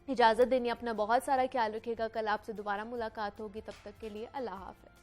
[SPEAKER 1] इजाज़त देनी, अपना बहुत सारा ख्याल रखिएगा। कल आपसे दोबारा मुलाकात होगी, तब तक के लिए अल्लाह हाफ़िज़।